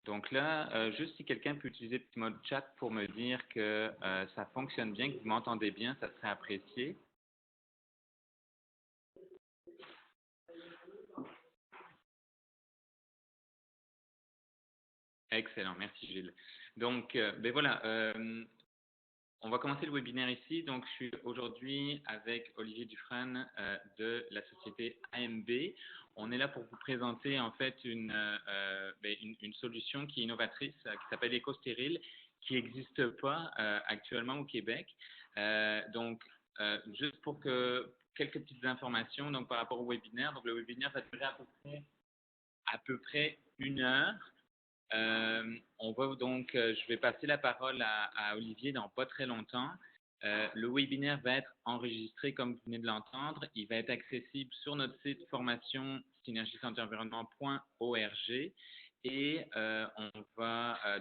Donc là, juste si quelqu'un peut utiliser le petit mode chat pour me dire que ça fonctionne bien, que vous m'entendez bien, ça serait apprécié. Excellent, merci Gilles. Donc, ben voilà, on va commencer le webinaire ici. Donc, je suis aujourd'hui avec Olivier Dufresne de la société AMB. On est là pour vous présenter en fait une solution qui est innovatrice, qui s'appelle EcoStérile, qui n'existe pas actuellement au Québec. Juste pour que quelques petites informations donc, par rapport au webinaire. Donc, le webinaire va durer à peu près 1 heure. On va donc, je vais passer la parole à Olivier dans pas très longtemps. Le webinaire va être enregistré comme vous venez de l'entendre. Il va être accessible sur notre site formation synergiesantéenvironnement.org et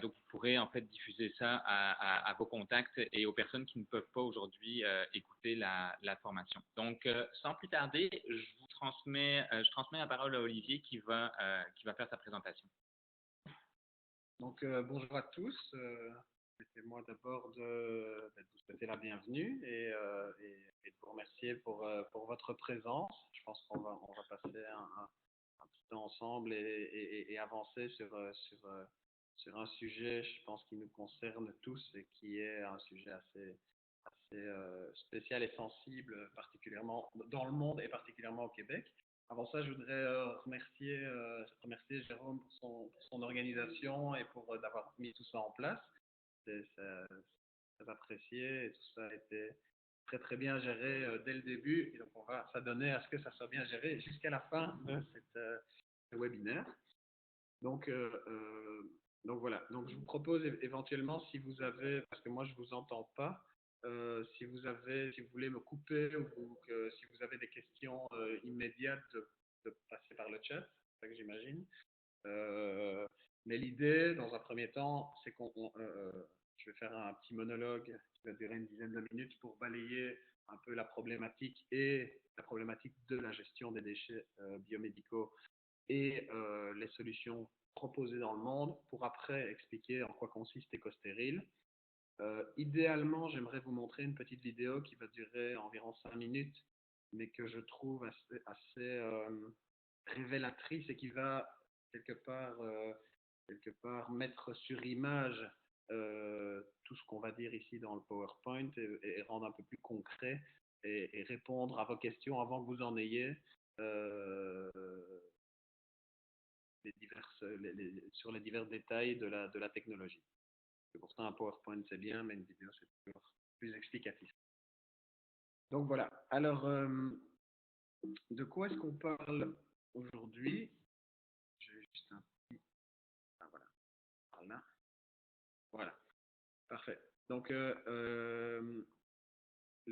donc vous pourrez en fait diffuser ça à vos contacts et aux personnes qui ne peuvent pas aujourd'hui écouter la formation. Donc sans plus tarder, je transmets la parole à Olivier qui va faire sa présentation. Donc, bonjour à tous. Permettez-moi d'abord de vous souhaiter la bienvenue et de vous remercier pour votre présence. Je pense qu'on va passer un petit temps ensemble et avancer sur un sujet, je pense, qui nous concerne tous et qui est un sujet assez spécial et sensible, particulièrement dans le monde et particulièrement au Québec. Avant ça, je voudrais remercier Jérôme pour son organisation et pour d'avoir mis tout ça en place. C'est très apprécié et tout ça a été très très bien géré dès le début. Et donc, on va s'adonner à ce que ça soit bien géré jusqu'à la fin de ce webinaire. Donc voilà. Donc, je vous propose éventuellement, si vous avez, parce que moi je vous entends pas, si vous voulez me couper ou si vous avez des questions immédiates, de passer par le chat, c'est ça que j'imagine. Mais l'idée, dans un premier temps, c'est je vais faire un petit monologue qui va durer une dizaine de minutes pour balayer un peu la problématique de la gestion des déchets biomédicaux et les solutions proposées dans le monde, pour après expliquer en quoi consiste EcoStérile. Idéalement, j'aimerais vous montrer une petite vidéo qui va durer environ 5 minutes, mais que je trouve assez révélatrice et qui va quelque part mettre sur image tout ce qu'on va dire ici dans le PowerPoint et rendre un peu plus concret et répondre à vos questions avant que vous en ayez sur les divers détails de la technologie. C'est pour ça un PowerPoint c'est bien, mais une vidéo c'est toujours plus explicatif. Donc voilà. Alors, de quoi est-ce qu'on parle aujourd'hui? J'ai juste un petit... Ah, voilà. Voilà. Parfait. Donc, le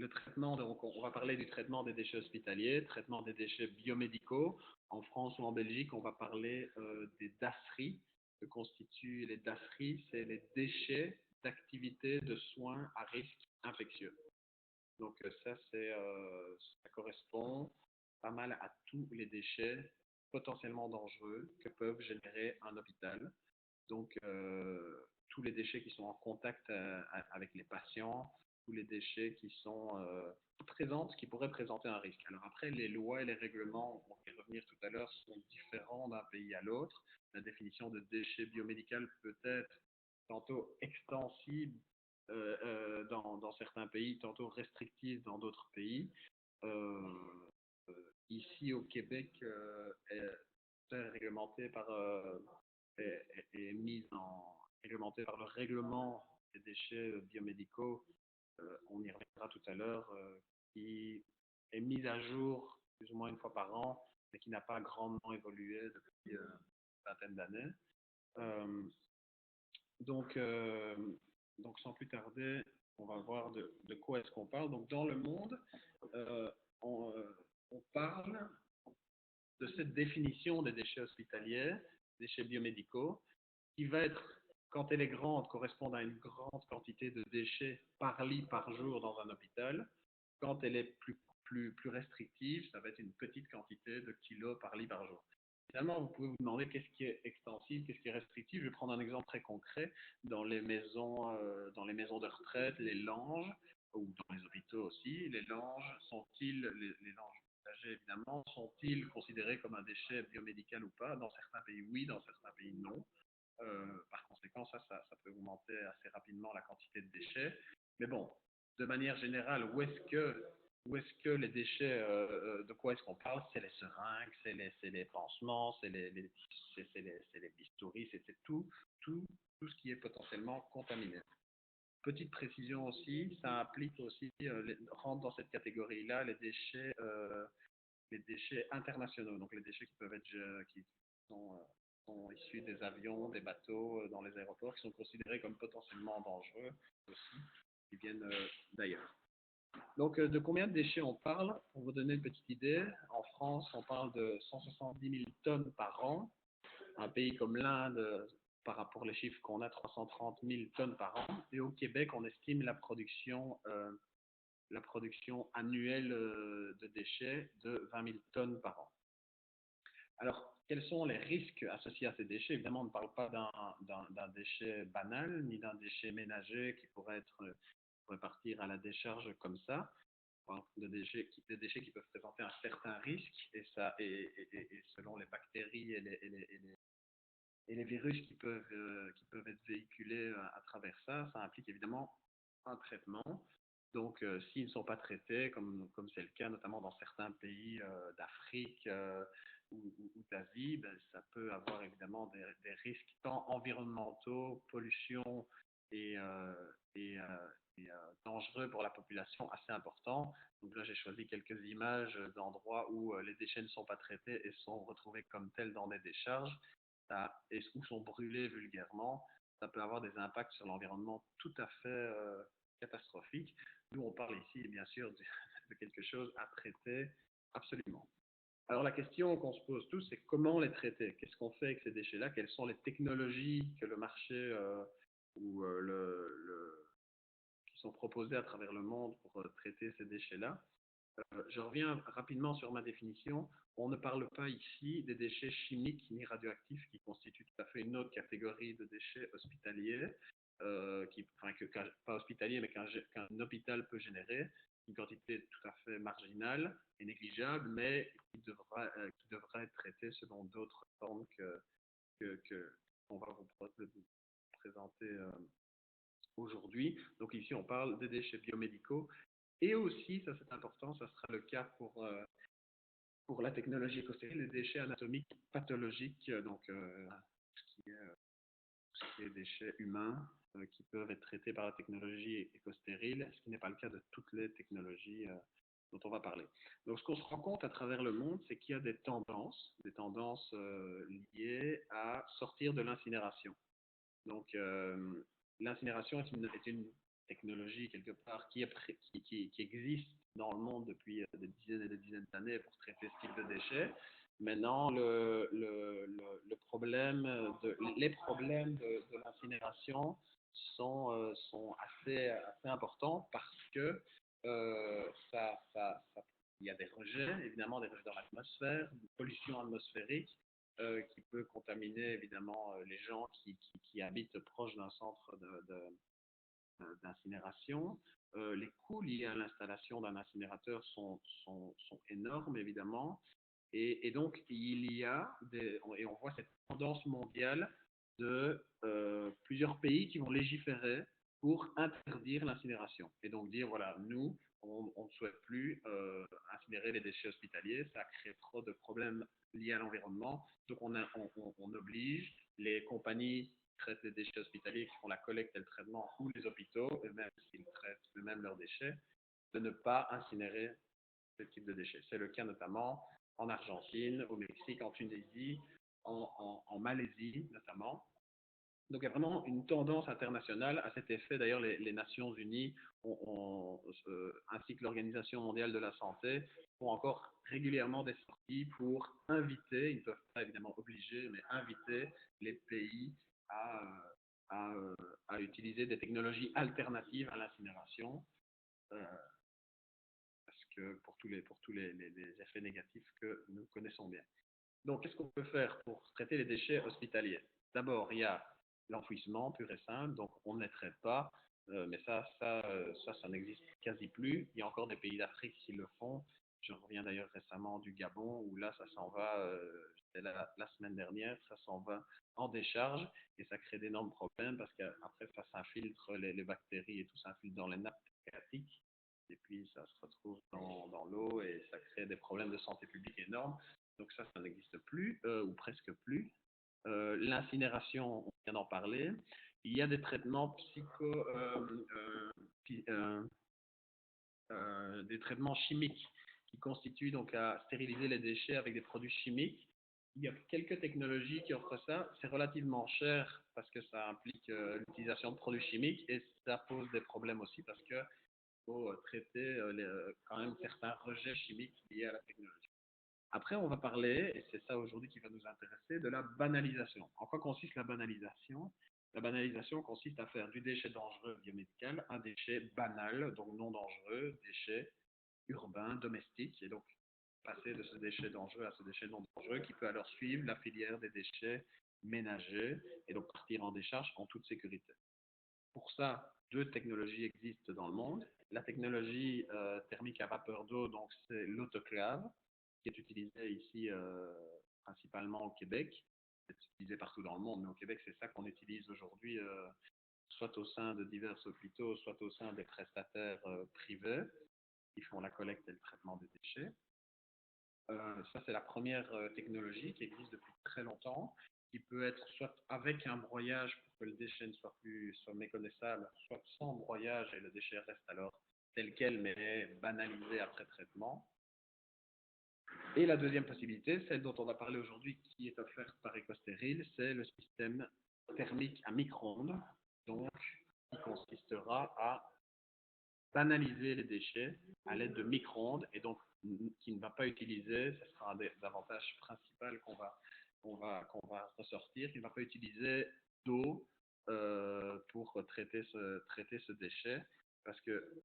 traitement, donc on va parler du traitement des déchets hospitaliers, traitement des déchets biomédicaux. En France ou en Belgique, on va parler des DASRI. Que constituent les DASRI? C'est les déchets d'activités de soins à risque infectieux. Donc ça correspond pas mal à tous les déchets potentiellement dangereux que peuvent générer un hôpital. Donc tous les déchets qui sont en contact avec les patients, tous les déchets qui pourraient présenter un risque. Alors après, les lois et les règlements, on va y revenir tout à l'heure, sont différents d'un pays à l'autre. La définition de déchet biomédical peut être tantôt extensible dans certains pays, tantôt restrictive dans d'autres pays. Ici au Québec, est réglementé réglementé par le règlement des déchets biomédicaux, on y reviendra tout à l'heure, qui est mis à jour plus ou moins une fois par an, mais qui n'a pas grandement évolué depuis une vingtaine d'années. Donc, sans plus tarder, on va voir de quoi est-ce qu'on parle. Donc, dans le monde, on parle de cette définition des déchets hospitaliers, déchets biomédicaux, qui va être, quand elle est grande, correspondre à une grande quantité de déchets par lit par jour dans un hôpital. Quand elle est plus restrictive, ça va être une petite quantité de kilos par lit par jour. finalement, vous pouvez vous demander qu'est-ce qui est extensible, qu'est-ce qui est restrictif. Je vais prendre un exemple très concret. Dans les maisons de retraite, les langes, ou dans les hôpitaux aussi, les langes les langes usagés évidemment, sont-ils considérés comme un déchet biomédical ou pas? Dans certains pays, oui, dans certains pays, non. Par conséquent, ça peut augmenter assez rapidement la quantité de déchets. Mais bon, de manière générale, où est-ce que les déchets, de quoi est-ce qu'on parle? C'est les seringues, c'est les pansements, c'est les bistouris, c'est tout ce qui est potentiellement contaminé. Petite précision aussi, ça implique aussi, rentre dans cette catégorie-là les déchets internationaux, donc les déchets qui peuvent être qui sont, sont issus des avions, des bateaux, dans les aéroports, qui sont considérés comme potentiellement dangereux aussi, qui viennent d'ailleurs. Donc, de combien de déchets on parle? Pour vous donner une petite idée, en France, on parle de 170 000 tonnes par an. Un pays comme l'Inde, par rapport aux chiffres qu'on a, 330 000 tonnes par an. Et au Québec, on estime la production annuelle de déchets de 20 000 tonnes par an. Alors, quels sont les risques associés à ces déchets? Évidemment, on ne parle pas d'un déchet banal, ni d'un déchet ménager qui pourrait partir à la décharge comme ça. Des déchets qui peuvent présenter un certain risque, et selon les bactéries et les virus qui peuvent être véhiculés à travers ça, ça implique évidemment un traitement. Donc, s'ils ne sont pas traités, comme c'est le cas notamment dans certains pays d'Afrique ou d'Asie, ben, ça peut avoir évidemment des risques tant environnementaux, pollution et, euh, et, euh, dangereux pour la population assez importants. Donc là, j'ai choisi quelques images d'endroits où les déchets ne sont pas traités et sont retrouvés comme tels dans des décharges ou sont brûlés vulgairement. Ça peut avoir des impacts sur l'environnement tout à fait catastrophiques. Nous, on parle ici, bien sûr, de quelque chose à traiter absolument. Alors la question qu'on se pose tous, c'est comment les traiter? Qu'est-ce qu'on fait avec ces déchets-là? Quelles sont les technologies que le marché ou qui sont proposées à travers le monde pour traiter ces déchets-là? Je reviens rapidement sur ma définition. On ne parle pas ici des déchets chimiques ni radioactifs qui constituent tout à fait une autre catégorie de déchets hospitaliers, pas hospitaliers, mais qu'un hôpital peut générer, une quantité tout à fait marginale et négligeable, mais qui devra être traitée selon d'autres formes qu'on va vous présenter aujourd'hui. Donc ici, on parle des déchets biomédicaux. Et aussi, ça c'est important, ça sera le cas pour la technologie éco-stérile, les déchets anatomiques pathologiques, donc ce qui est déchets humains qui peuvent être traités par la technologie éco-stérile, ce qui n'est pas le cas de toutes les technologies dont on va parler. Donc ce qu'on se rend compte à travers le monde, c'est qu'il y a des tendances liées à sortir de l'incinération. Donc l'incinération est une technologie quelque part qui existe dans le monde depuis des dizaines et des dizaines d'années pour traiter ce type de déchets. Maintenant, les problèmes de l'incinération sont assez importants parce que il y a des rejets, évidemment des rejets dans l'atmosphère, une pollution atmosphérique qui peut contaminer évidemment les gens qui habitent proche d'un centre d'incinération. Les coûts liés à l'installation d'un incinérateur sont énormes, évidemment. Et donc, et on voit cette tendance mondiale de plusieurs pays qui vont légiférer pour interdire l'incinération. Et donc dire, voilà, nous, on ne souhaite plus incinérer les déchets hospitaliers, ça crée trop de problèmes liés à l'environnement. Donc on oblige les compagnies qui traitent les déchets hospitaliers, qui font la collecte et le traitement, ou les hôpitaux, eux-mêmes, s'ils traitent eux-mêmes leurs déchets, de ne pas incinérer ce type de déchets. C'est le cas notamment en Argentine, au Mexique, en Tunisie, en Malaisie notamment. Donc il y a vraiment une tendance internationale à cet effet. D'ailleurs, les Nations Unies ainsi que l'Organisation mondiale de la santé font encore régulièrement des sorties pour inviter, ils ne peuvent pas évidemment obliger, mais inviter les pays à, à, à utiliser des technologies alternatives à l'incinération. Parce que pour tous les effets négatifs que nous connaissons bien. Donc, qu'est-ce qu'on peut faire pour traiter les déchets hospitaliers? D'abord, il y a l'enfouissement pur et simple, donc on ne les traite pas, mais ça n'existe quasi plus. Il y a encore des pays d'Afrique qui le font. Je reviens d'ailleurs récemment du Gabon, où là, ça s'en va, j'étais là la semaine dernière, ça s'en va en décharge, et ça crée d'énormes problèmes, parce qu'après, ça s'infiltre, les bactéries et tout s'infiltre dans les nappes phréatiques, et puis ça se retrouve dans l'eau, et ça crée des problèmes de santé publique énormes. Donc ça n'existe plus, ou presque plus. L'incinération, on vient d'en parler. Il y a des traitements des traitements chimiques qui constituent donc à stériliser les déchets avec des produits chimiques. Il y a quelques technologies qui offrent ça. C'est relativement cher parce que ça implique l'utilisation de produits chimiques, et ça pose des problèmes aussi parce qu'il faut traiter quand même certains rejets chimiques liés à la technologie. Après, on va parler, et c'est ça aujourd'hui qui va nous intéresser, de la banalisation. En quoi consiste la banalisation? La banalisation consiste à faire du déchet dangereux biomédical un déchet banal, donc non dangereux, déchet urbain, domestique, et donc passer de ce déchet dangereux à ce déchet non dangereux qui peut alors suivre la filière des déchets ménagers et donc partir en décharge en toute sécurité. Pour ça, deux technologies existent dans le monde. La technologie thermique à vapeur d'eau, donc c'est l'autoclave, qui est utilisée ici principalement au Québec. C'est utilisé partout dans le monde, mais au Québec, c'est ça qu'on utilise aujourd'hui, soit au sein de divers hôpitaux, soit au sein des prestataires privés qui font la collecte et le traitement des déchets. Ça, c'est la première technologie qui existe depuis très longtemps, qui peut être soit avec un broyage pour que le déchet ne soit méconnaissable, soit sans broyage et le déchet reste alors tel quel, mais banalisé après traitement. Et la deuxième possibilité, celle dont on a parlé aujourd'hui, qui est offerte par EcoStéril, c'est le système thermique à micro-ondes, donc qui consistera à banaliser les déchets à l'aide de micro-ondes, et donc qui ne va pas utiliser, ce sera un des avantages principaux qu'on va ressortir, qui ne va pas utiliser d'eau pour traiter ce déchet, parce que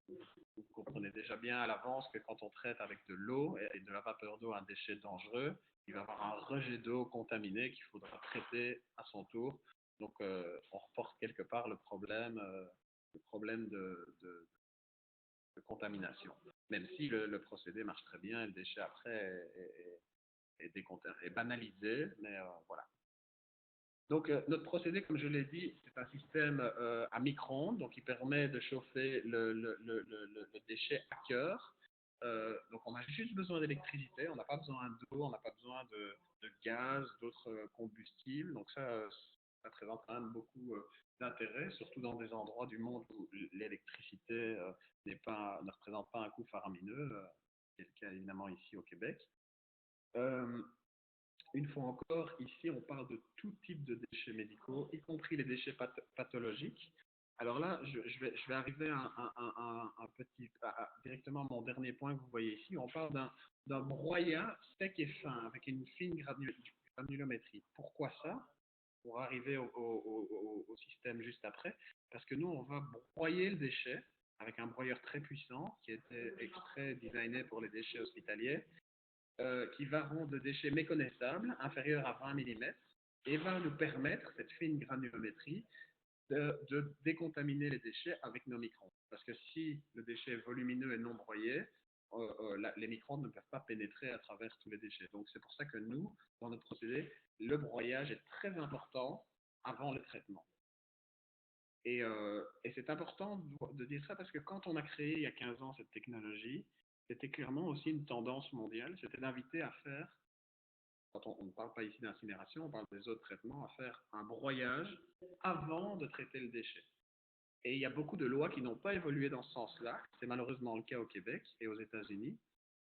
vous comprenez déjà bien à l'avance que quand on traite avec de l'eau et de la vapeur d'eau un déchet dangereux, il va y avoir un rejet d'eau contaminé qu'il faudra traiter à son tour. Donc on reporte quelque part le problème de contamination. Même si le procédé marche très bien et le déchet après est banalisé, mais voilà. Donc notre procédé, comme je l'ai dit, c'est un système à micro-ondes, donc qui permet de chauffer le déchet à cœur. Donc on a juste besoin d'électricité, on n'a pas besoin d'eau, on n'a pas besoin de gaz, d'autres combustibles. Donc ça présente quand même beaucoup d'intérêt, surtout dans des endroits du monde où l'électricité ne représente pas un coût faramineux, c'est le cas évidemment ici au Québec. Une fois encore, ici, on parle de tout type de déchets médicaux, y compris les déchets pathologiques. Alors là, je vais arriver directement à mon dernier point que vous voyez ici. On parle d'un broyat sec et fin avec une fine granulométrie. Pourquoi ça? Pour arriver au système juste après. Parce que nous, on va broyer le déchet avec un broyeur très puissant qui a été extrait, designé pour les déchets hospitaliers, qui va rendre le déchet méconnaissable, inférieur à 20 mm, et va nous permettre, cette fine granulométrie, de décontaminer les déchets avec nos micro-ondes. Parce que si le déchet est volumineux et non broyé, les micro-ondes ne peuvent pas pénétrer à travers tous les déchets. Donc c'est pour ça que nous, dans notre procédé, le broyage est très important avant le traitement. Et c'est important de dire ça parce que quand on a créé il y a 15 ans cette technologie, c'était clairement aussi une tendance mondiale, c'était d'inviter à faire, quand on ne parle pas ici d'incinération, on parle des autres traitements, à faire un broyage avant de traiter le déchet. Et il y a beaucoup de lois qui n'ont pas évolué dans ce sens-là, c'est malheureusement le cas au Québec et aux États-Unis,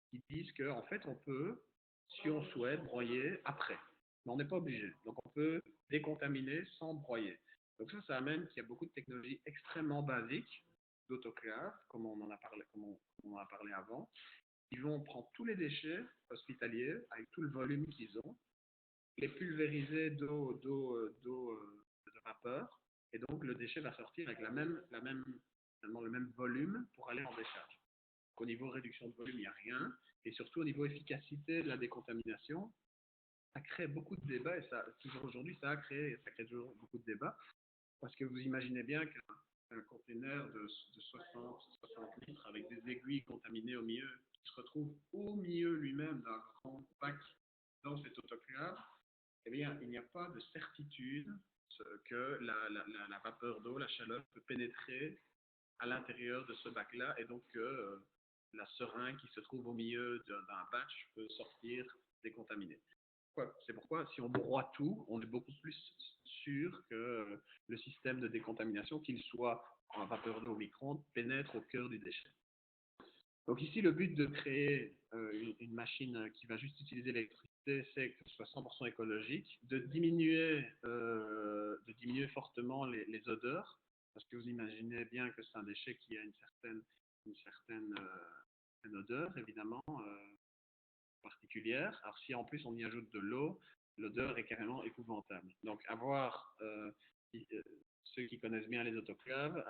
qui disent qu'en fait on peut, si on souhaite, broyer après. Mais on n'est pas obligé. Donc on peut décontaminer sans broyer. Donc ça amène qu'il y a beaucoup de technologies extrêmement basiques d'autoclave, comme on en a parlé avant. Ils vont prendre tous les déchets hospitaliers avec tout le volume qu'ils ont, les pulvériser d'eau de vapeur, et donc le déchet va sortir avec le même volume pour aller en décharge. Au niveau réduction de volume, il n'y a rien, et surtout au niveau efficacité de la décontamination, ça crée beaucoup de débats et ça, toujours aujourd'hui, ça crée toujours beaucoup de débats parce que vous imaginez bien qu'un conteneur de 60 litres avec des aiguilles contaminées au milieu, qui se retrouve au milieu lui-même d'un grand bac dans cet autoclave, eh bien, il n'y a pas de certitude que la vapeur d'eau, la chaleur peut pénétrer à l'intérieur de ce bac-là et donc que la seringue qui se trouve au milieu d'un batch peut sortir décontaminée. C'est pourquoi, si on broie tout, on est beaucoup plus sûr que le système de décontamination, qu'il soit en vapeur d'eau au micro-ondes, pénètre au cœur du déchet. Donc ici, le but de créer une machine qui va juste utiliser l'électricité, c'est que ce soit 100% écologique, de diminuer fortement les odeurs, parce que vous imaginez bien que c'est un déchet qui a une certaine odeur, évidemment, particulière. Alors si en plus on y ajoute de l'eau, l'odeur est carrément épouvantable. Donc ceux qui connaissent bien les autoclaves,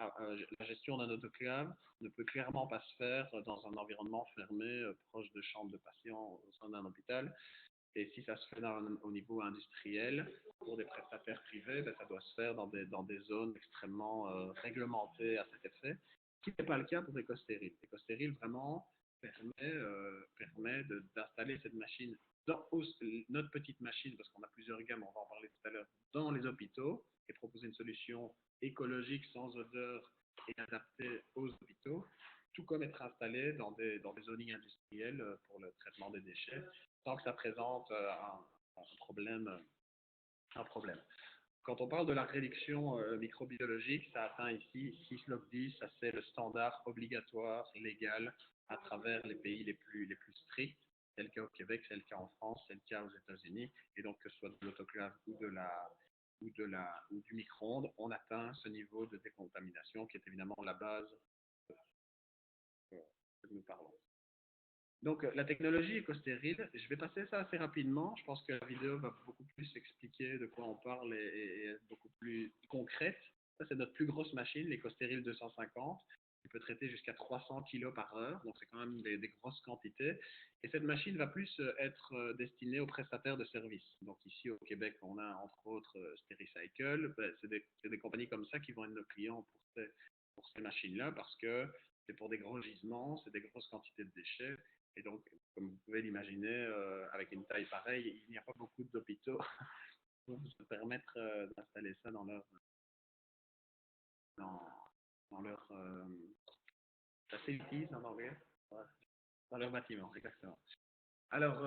la gestion d'un autoclave ne peut clairement pas se faire dans un environnement fermé, proche de chambres de patients au sein d'un hôpital. Et si ça se fait au niveau industriel, pour des prestataires privés, ben, ça doit se faire dans des zones extrêmement réglementées à cet effet, ce qui n'est pas le cas pour EcoStéril. EcoStéril vraiment permet d'installer cette machine notre petite machine, parce qu'on a plusieurs gammes, on va en parler tout à l'heure, dans les hôpitaux et proposer une solution écologique, sans odeur et adaptée aux hôpitaux, tout comme être installé dans des zonings industriels pour le traitement des déchets, sans que ça présente un problème. Quand on parle de la réduction microbiologique, ça atteint ici 6 log 10, ça c'est le standard obligatoire, légal, à travers les pays les plus stricts. C'est le cas au Québec, c'est le cas en France, c'est le cas aux États-Unis. Et donc, que ce soit de l'autoclave ou du micro-ondes, on atteint ce niveau de décontamination qui est évidemment la base que nous parlons. Donc, la technologie EcoStéril, je vais passer ça assez rapidement. Je pense que la vidéo va beaucoup plus expliquer de quoi on parle et être beaucoup plus concrète. Ça, c'est notre plus grosse machine, l'EcoStéril 250, qui peut traiter jusqu'à 300 kg par heure. Donc, c'est quand même des grosses quantités. Et cette machine va plus être destinée aux prestataires de services. Donc, ici, au Québec, on a entre autres Stericycle. Ben, c'est des compagnies comme ça qui vont être nos clients pour ces machines-là parce que c'est pour des gros gisements, c'est des grosses quantités de déchets. Et donc, comme vous pouvez l'imaginer, avec une taille pareille, il n'y a pas beaucoup d'hôpitaux pour se permettre d'installer ça dans leur facilities en anglais, ouais, dans leur bâtiment, exactement. Alors,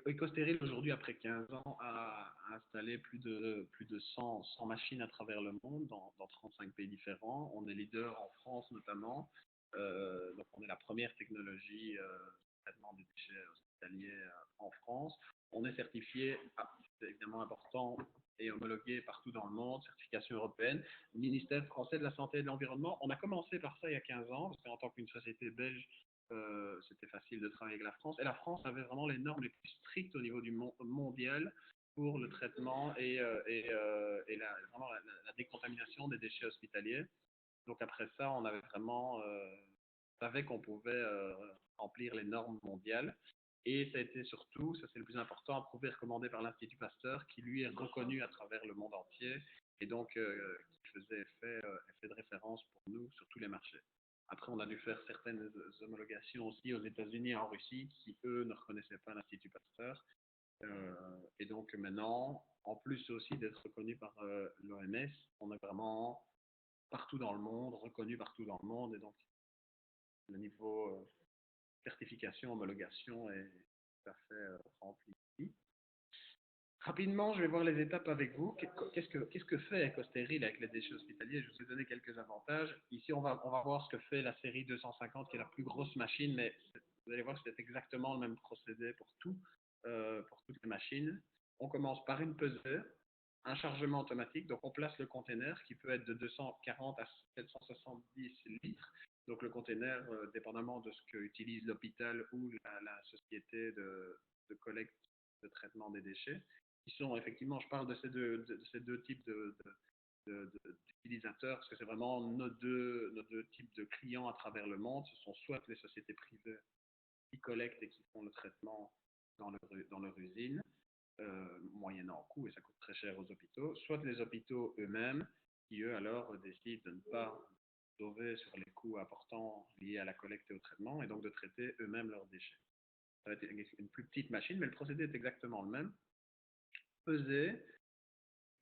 EcoStéril aujourd'hui, après 15 ans, a installé plus de 100 machines à travers le monde, dans 35 pays différents. On est leader en France notamment. Donc on est la première technologie de traitement des déchets hospitaliers en France. On est certifié, c'est évidemment important, et homologué partout dans le monde, certification européenne. Ministère français de la Santé et de l'Environnement. On a commencé par ça il y a 15 ans, parce qu'en tant qu'une société belge, c'était facile de travailler avec la France. Et la France avait vraiment les normes les plus strictes au niveau du mondial pour le traitement et vraiment la décontamination des déchets hospitaliers. Donc après ça, on avait vraiment savait qu'on pouvait remplir les normes mondiales. Et ça a été surtout, ça c'est le plus important, approuvé et recommandé par l'Institut Pasteur, qui lui est reconnu à travers le monde entier et donc qui faisait effet de référence pour nous sur tous les marchés. Après, on a dû faire certaines homologations aussi aux États-Unis et en Russie, qui eux ne reconnaissaient pas l'Institut Pasteur. Et donc maintenant, en plus aussi d'être reconnu par l'OMS, on est vraiment partout dans le monde, reconnu partout dans le monde, et donc le niveau certification, homologation est tout à fait rempli ici. Rapidement, je vais voir les étapes avec vous. Qu'est-ce que fait EcoStéril avec les déchets hospitaliers? Je vous ai donné quelques avantages. Ici, on va voir ce que fait la série 250, qui est la plus grosse machine, mais vous allez voir que c'est exactement le même procédé pour toutes les machines. On commence par une pesée, un chargement automatique. Donc, on place le container qui peut être de 240 à 770 litres. Donc, le container, dépendamment de ce qu'utilise l'hôpital ou la société de collecte de traitement des déchets, qui sont effectivement, je parle de ces deux types d'utilisateurs, parce que c'est vraiment nos deux types de clients à travers le monde. Ce sont soit les sociétés privées qui collectent et qui font le traitement dans leur usine, moyennant coût, et ça coûte très cher aux hôpitaux, soit les hôpitaux eux-mêmes, qui eux alors décident de ne pas sauver sur les coûts importants liés à la collecte et au traitement, et donc de traiter eux-mêmes leurs déchets. Ça va être une plus petite machine, mais le procédé est exactement le même. Peser,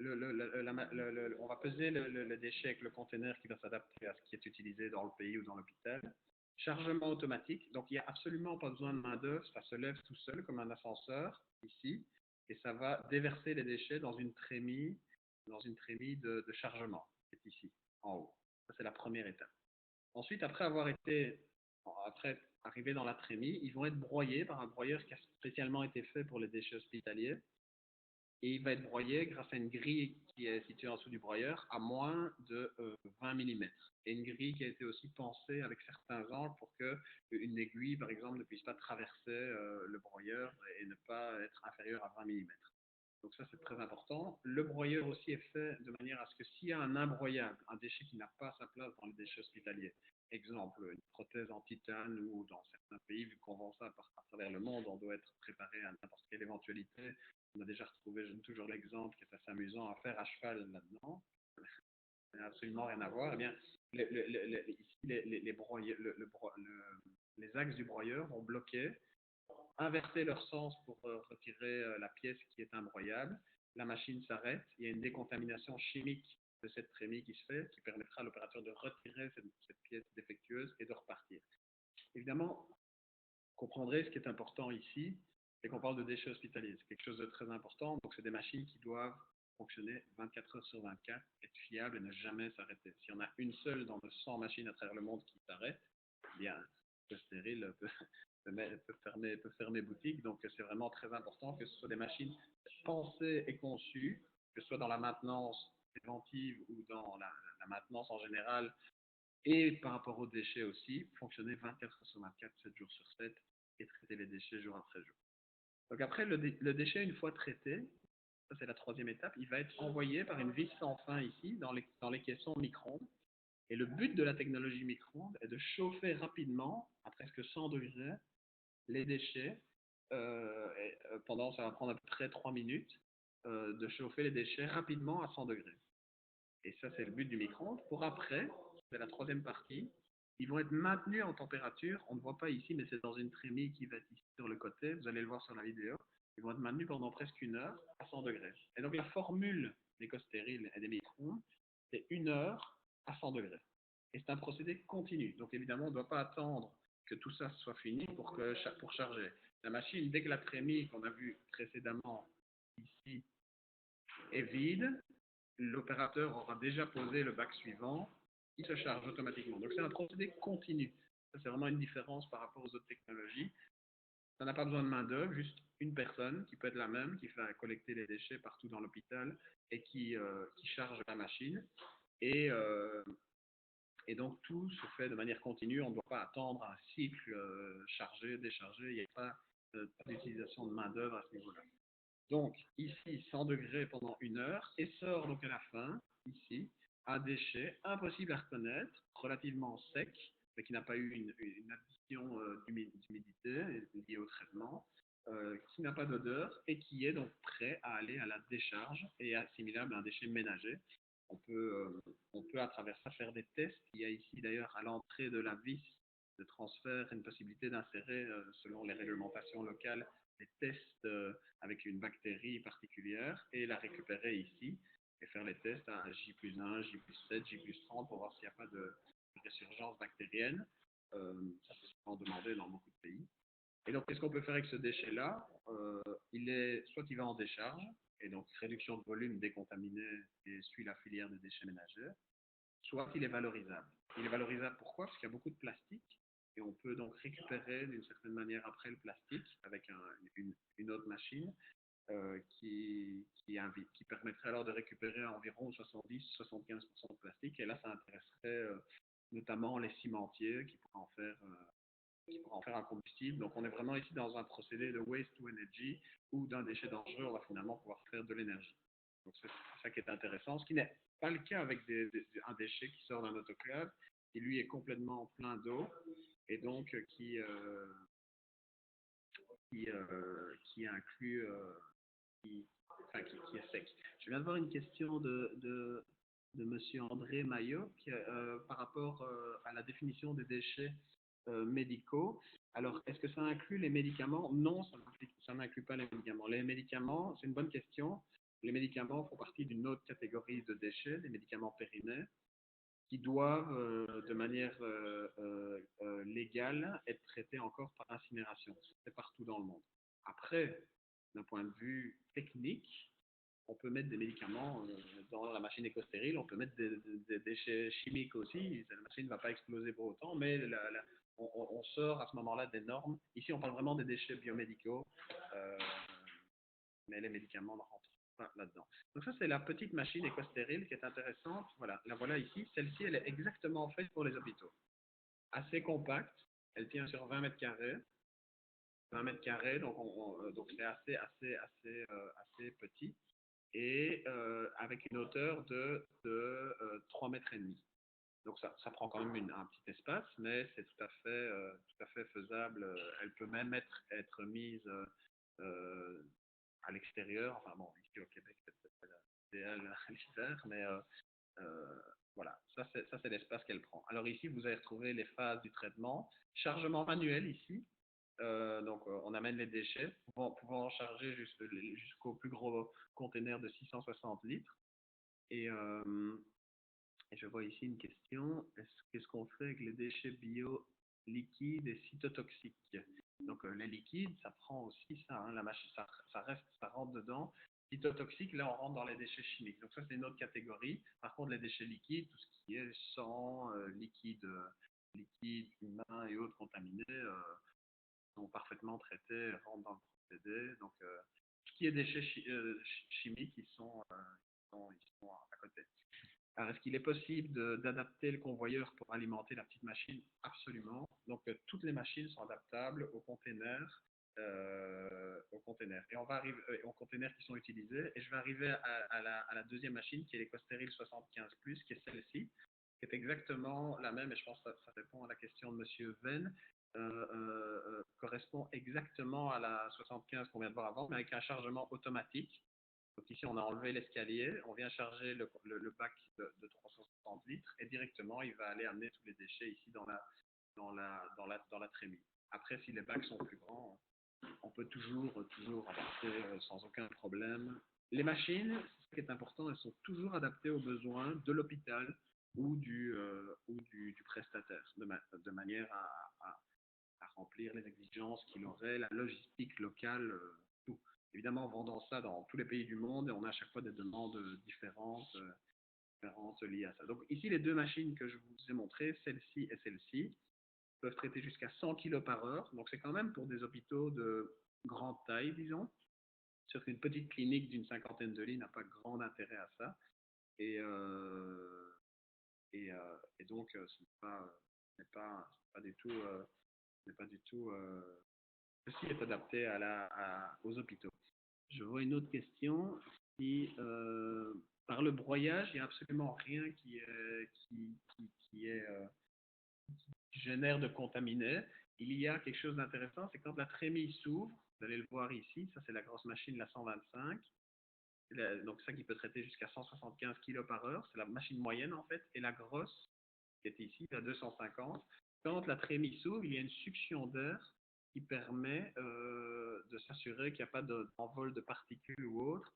on va peser le déchet avec le conteneur qui va s'adapter à ce qui est utilisé dans le pays ou dans l'hôpital. Chargement automatique, donc il n'y a absolument pas besoin de main-d'œuvre, ça se lève tout seul comme un ascenseur ici, et ça va déverser les déchets dans une trémie de chargement, qui est ici, en haut. Ça, c'est la première étape. Ensuite, après arriver dans la trémie, ils vont être broyés par un broyeur qui a spécialement été fait pour les déchets hospitaliers. Et il va être broyé grâce à une grille qui est située en dessous du broyeur à moins de 20 mm. Et une grille qui a été aussi pensée avec certains angles pour qu'une aiguille, par exemple, ne puisse pas traverser le broyeur et ne pas être inférieure à 20 mm. Donc ça, c'est très important. Le broyeur aussi est fait de manière à ce que s'il y a un imbroyable, un déchet qui n'a pas sa place dans les déchets hospitaliers, exemple, une prothèse en titane ou dans certains pays, vu qu'on vend ça à travers le monde, on doit être préparé à n'importe quelle éventualité. On a déjà retrouvé, je donne toujours l'exemple qui est assez amusant, à faire à cheval là-dedans. Ça n'a absolument rien à voir. Eh bien, ici, les axes du broyeur vont bloquer, inverser leur sens pour retirer la pièce qui est imbroyable. La machine s'arrête. Il y a une décontamination chimique de cette trémie qui se fait, qui permettra à l'opérateur de retirer cette pièce défectueuse et de repartir. Évidemment, vous comprendrez ce qui est important ici, c'est qu'on parle de déchets hospitaliers. C'est quelque chose de très important. Donc, c'est des machines qui doivent fonctionner 24 heures sur 24, être fiables et ne jamais s'arrêter. S'il y en a une seule dans les 100 machines à travers le monde qui s'arrête, eh bien, le stérile peut fermer boutique. Donc, c'est vraiment très important que ce soit des machines pensées et conçues, que ce soit dans la maintenance préventive ou dans la maintenance en général, et par rapport aux déchets aussi, fonctionner 24 heures sur 24, 7 jours sur 7, et traiter les déchets jour après jour. Donc après, le déchet, une fois traité, ça c'est la troisième étape, il va être envoyé par une vis sans fin ici, dans les caissons micro-ondes. Et le but de la technologie micro-ondes est de chauffer rapidement, à presque 100 degrés, les déchets, ça va prendre à peu près 3 minutes, de chauffer les déchets rapidement à 100 degrés. Et ça, c'est le but du micro-ondes. Pour après, c'est la troisième partie, ils vont être maintenus en température. On ne voit pas ici, mais c'est dans une trémie qui va être ici sur le côté. Vous allez le voir sur la vidéo. Ils vont être maintenus pendant presque 1 heure à 100 degrés. Et donc, la formule des costériles et des micro-ondes, c'est 1 heure à 100 degrés. Et c'est un procédé continu. Donc, évidemment, on ne doit pas attendre que tout ça soit fini pour charger. La machine, dès que la trémie qu'on a vue précédemment ici est vide, l'opérateur aura déjà posé le bac suivant, il se charge automatiquement. Donc c'est un procédé continu. Ça, c'est vraiment une différence par rapport aux autres technologies. Ça n'a pas besoin de main-d'œuvre, juste une personne qui peut être la même, qui fait collecter les déchets partout dans l'hôpital et qui charge la machine. Et donc tout se fait de manière continue. On ne doit pas attendre un cycle chargé, déchargé. Il n'y a pas d'utilisation de main-d'œuvre à ce niveau-là. Donc, ici, 100 degrés pendant 1 heure, et sort donc à la fin, ici, un déchet impossible à reconnaître, relativement sec, mais qui n'a pas eu une addition d'humidité liée au traitement, qui n'a pas d'odeur, et qui est donc prêt à aller à la décharge et assimilable à un déchet ménager. On peut à travers ça faire des tests. Il y a ici d'ailleurs à l'entrée de la vis de transfert une possibilité d'insérer, selon les réglementations locales, des tests avec une bactérie particulière et la récupérer ici et faire les tests à J+1, J+7, J+30 pour voir s'il n'y a pas de résurgence bactérienne. Ça c'est souvent demandé dans beaucoup de pays. Et donc, qu'est-ce qu'on peut faire avec ce déchet-là? Soit il va en décharge, et donc réduction de volume décontaminé et suit la filière des déchets ménagers, soit il est valorisable. Il est valorisable pourquoi? Parce qu'il y a beaucoup de plastique, et on peut donc récupérer d'une certaine manière après le plastique avec une autre machine qui permettrait alors de récupérer environ 70-75% de plastique, et là ça intéresserait notamment les cimentiers qui pourraient en faire un combustible. Donc on est vraiment ici dans un procédé de waste to energy, où d'un déchet dangereux on va finalement pouvoir faire de l'énergie. Donc c'est ça qui est intéressant, ce qui n'est pas le cas avec un déchet qui sort d'un autoclave, qui lui est complètement plein d'eau et donc qui inclut qui est sec. Je viens de voir une question de Monsieur André Maillot par rapport à la définition des déchets médicaux. Alors, est-ce que ça inclut les médicaments? Non, ça n'inclut pas les médicaments. Les médicaments, c'est une bonne question. Les médicaments font partie d'une autre catégorie de déchets, les médicaments périnés, qui doivent, de manière légale, être traités encore par incinération. C'est partout dans le monde. Après, d'un point de vue technique, on peut mettre des médicaments dans la machine éco-stérile, on peut mettre des déchets chimiques aussi, la machine ne va pas exploser pour autant, mais on sort à ce moment-là des normes. Ici, on parle vraiment des déchets biomédicaux, euh, mais les médicaments ne rentrent pas là-dedans. Donc ça, c'est la petite machine éco-stérile qui est intéressante. Voilà, la voilà ici. Celle-ci, elle est exactement faite pour les hôpitaux. Assez compacte, elle tient sur 20 mètres carrés. 20 mètres carrés, donc c'est assez petit, et avec une hauteur de 3 mètres et demi. Donc ça prend quand même un petit espace, mais c'est tout à fait faisable. Elle peut même être mise à l'extérieur. Enfin bon, ici au Québec, c'est peut-être pas l'idéal l'hiver, mais voilà, ça c'est l'espace qu'elle prend. Alors ici, vous allez retrouver les phases du traitement. Chargement manuel ici. On amène les déchets, pouvant charger jusqu'au plus gros conteneur de 660 litres. Et je vois ici une question, qu'est-ce qu'on fait avec les déchets bio liquides et cytotoxiques? Donc les liquides, ça prend aussi ça, hein, la machine, ça rentre dedans. Cytotoxiques, là on rentre dans les déchets chimiques. Donc ça c'est une autre catégorie. Par contre les déchets liquides, tout ce qui est sang, liquide humain et autres contaminés, sont parfaitement traités, rentrent dans le procédé. Donc tout ce qui est déchets chimiques, ils sont à côté. Alors, est-ce qu'il est possible d'adapter le convoyeur pour alimenter la petite machine? Absolument. Donc, toutes les machines sont adaptables aux containers, et on va arriver aux containers qui sont utilisés. Et je vais arriver à la deuxième machine qui est l'EcoStéril 75+, qui est celle-ci, qui est exactement la même, et je pense que ça répond à la question de Monsieur Venn, correspond exactement à la 75 qu'on vient de voir avant, mais avec un chargement automatique. Donc ici, on a enlevé l'escalier, on vient charger le bac de 360 litres et directement, il va aller amener tous les déchets ici dans la trémie. Après, si les bacs sont plus grands, on peut toujours adapter sans aucun problème. Les machines, ce qui est important, elles sont toujours adaptées aux besoins de l'hôpital ou du prestataire, de manière à remplir les exigences qu'il aurait, la logistique locale, tout. Évidemment, vendant ça dans tous les pays du monde, et on a à chaque fois des demandes différentes liées à ça. Donc ici, les deux machines que je vous ai montrées, celle-ci et celle-ci, peuvent traiter jusqu'à 100 kg par heure. Donc c'est quand même pour des hôpitaux de grande taille, disons. Sur qu'une petite clinique d'une cinquantaine de lits n'a pas grand intérêt à ça. Et donc, ce n'est pas du tout, ceci est adapté aux hôpitaux. Je vois une autre question. Si, par le broyage, il n'y a absolument rien qui génère de contaminés. Il y a quelque chose d'intéressant, c'est quand la trémie s'ouvre, vous allez le voir ici, ça c'est la grosse machine, la 125, donc ça qui peut traiter jusqu'à 175 kg par heure, c'est la machine moyenne en fait, et la grosse, qui est ici, la 250, quand la trémie s'ouvre, il y a une succion d'air qui permet de s'assurer qu'il n'y a pas d'envol de particules ou autre,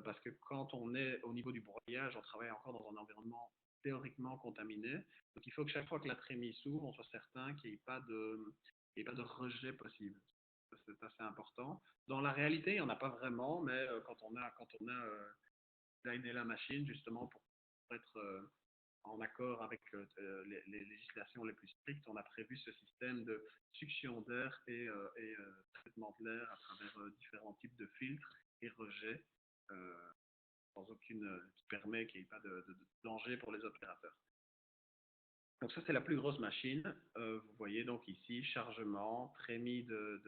parce que quand on est au niveau du broyage, on travaille encore dans un environnement théoriquement contaminé. Donc il faut que chaque fois que la trémie s'ouvre, on soit certain qu'il n'y ait pas de rejet possible. C'est assez important. Dans la réalité, il n'y en a pas vraiment, mais quand on a designé la machine justement pour être en accord avec les législations les plus strictes, on a prévu ce système de succion d'air et traitement de l'air à travers différents types de filtres et rejets, sans aucune, qui permet qu'il n'y ait pas de danger pour les opérateurs. Donc ça, c'est la plus grosse machine. Vous voyez donc ici, chargement, trémie de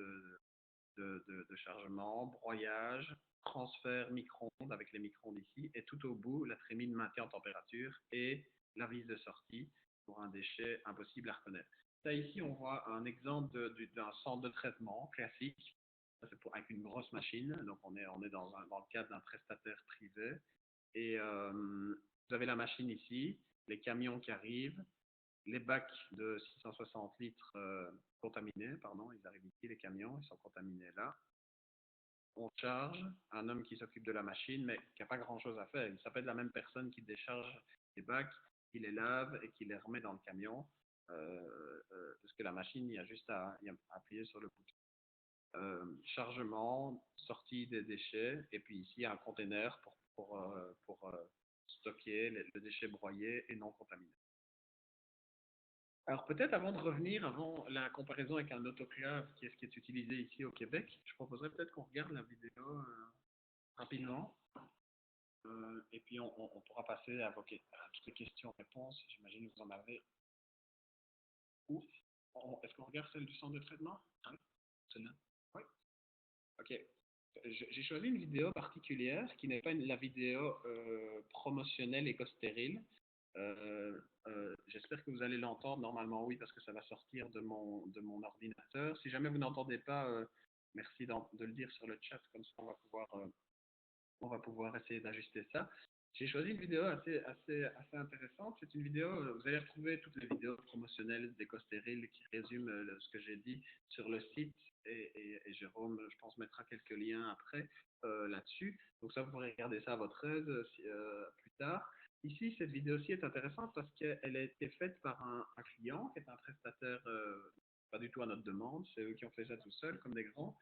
chargement, broyage, transfert micro-ondes avec les micro-ondes ici, et tout au bout, la trémie de maintien en température et la vis de sortie pour un déchet impossible à reconnaître. Là, ici, on voit un exemple d'un centre de traitement classique Ça, c'est avec une grosse machine. Donc, on est dans le cadre d'un prestataire privé. Et vous avez la machine ici, les camions qui arrivent, les bacs de 660 litres contaminés, pardon, ils arrivent ici, les camions, ils sont contaminés là. On charge un homme qui s'occupe de la machine, mais qui n'a pas grand-chose à faire. Il s'appelle la même personne qui décharge les bacs, qui les lave et qui les remet dans le camion, parce que la machine, il y a juste à appuyer sur le bouton. Chargement, sortie des déchets, et puis ici, il y a un container pour stocker le déchet broyé et non contaminé. Alors peut-être avant de revenir, avant la comparaison avec un autoclave qui est utilisé ici au Québec, je proposerais peut-être qu'on regarde la vidéo rapidement et puis on pourra passer à toutes les questions-réponses. J'imagine que vous en avez. Est-ce qu'on regarde celle du centre de traitement? Oui. Celle-là? Oui. Ok. J'ai choisi une vidéo particulière qui n'est pas la vidéo promotionnelle éco-stérile. J'espère que vous allez l'entendre. Normalement, oui, parce que ça va sortir de mon ordinateur. Si jamais vous n'entendez pas, merci de le dire sur le chat, comme ça on va pouvoir essayer d'ajuster ça. J'ai choisi une vidéo assez intéressante. C'est une vidéo, vous allez retrouver toutes les vidéos promotionnelles d'EcoStéril qui résument ce que j'ai dit sur le site et Jérôme, je pense, mettra quelques liens après là-dessus. Donc ça, vous pourrez regarder ça à votre aise plus tard. Ici, cette vidéo-ci est intéressante parce qu'elle a été faite par un client qui est un prestataire, pas du tout à notre demande, c'est eux qui ont fait ça tout seuls, comme des grands.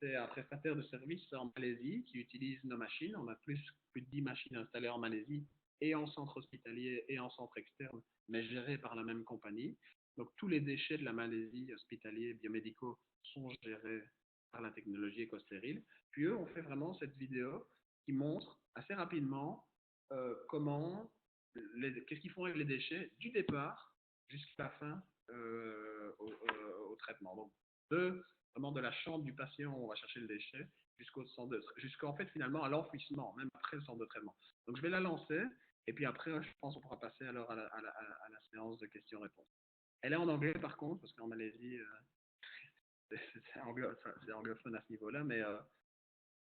C'est un prestataire de services en Malaisie qui utilise nos machines. On a plus de 10 machines installées en Malaisie et en centre hospitalier et en centre externe, mais gérées par la même compagnie. Donc tous les déchets de la Malaisie, hospitaliers, biomédicaux, sont gérés par la technologie éco-stérile. Puis eux ont fait vraiment cette vidéo qui montre assez rapidement qu'est-ce qu'ils font avec les déchets du départ jusqu'à la fin au traitement. Donc, vraiment de la chambre du patient où on va chercher le déchet jusqu'en fait finalement à l'enfouissement, même après le centre de traitement. Donc, je vais la lancer et puis après, je pense qu'on pourra passer alors à la séance de questions-réponses. Elle est en anglais par contre, parce qu'en Malaisie, c'est anglophone à ce niveau-là, mais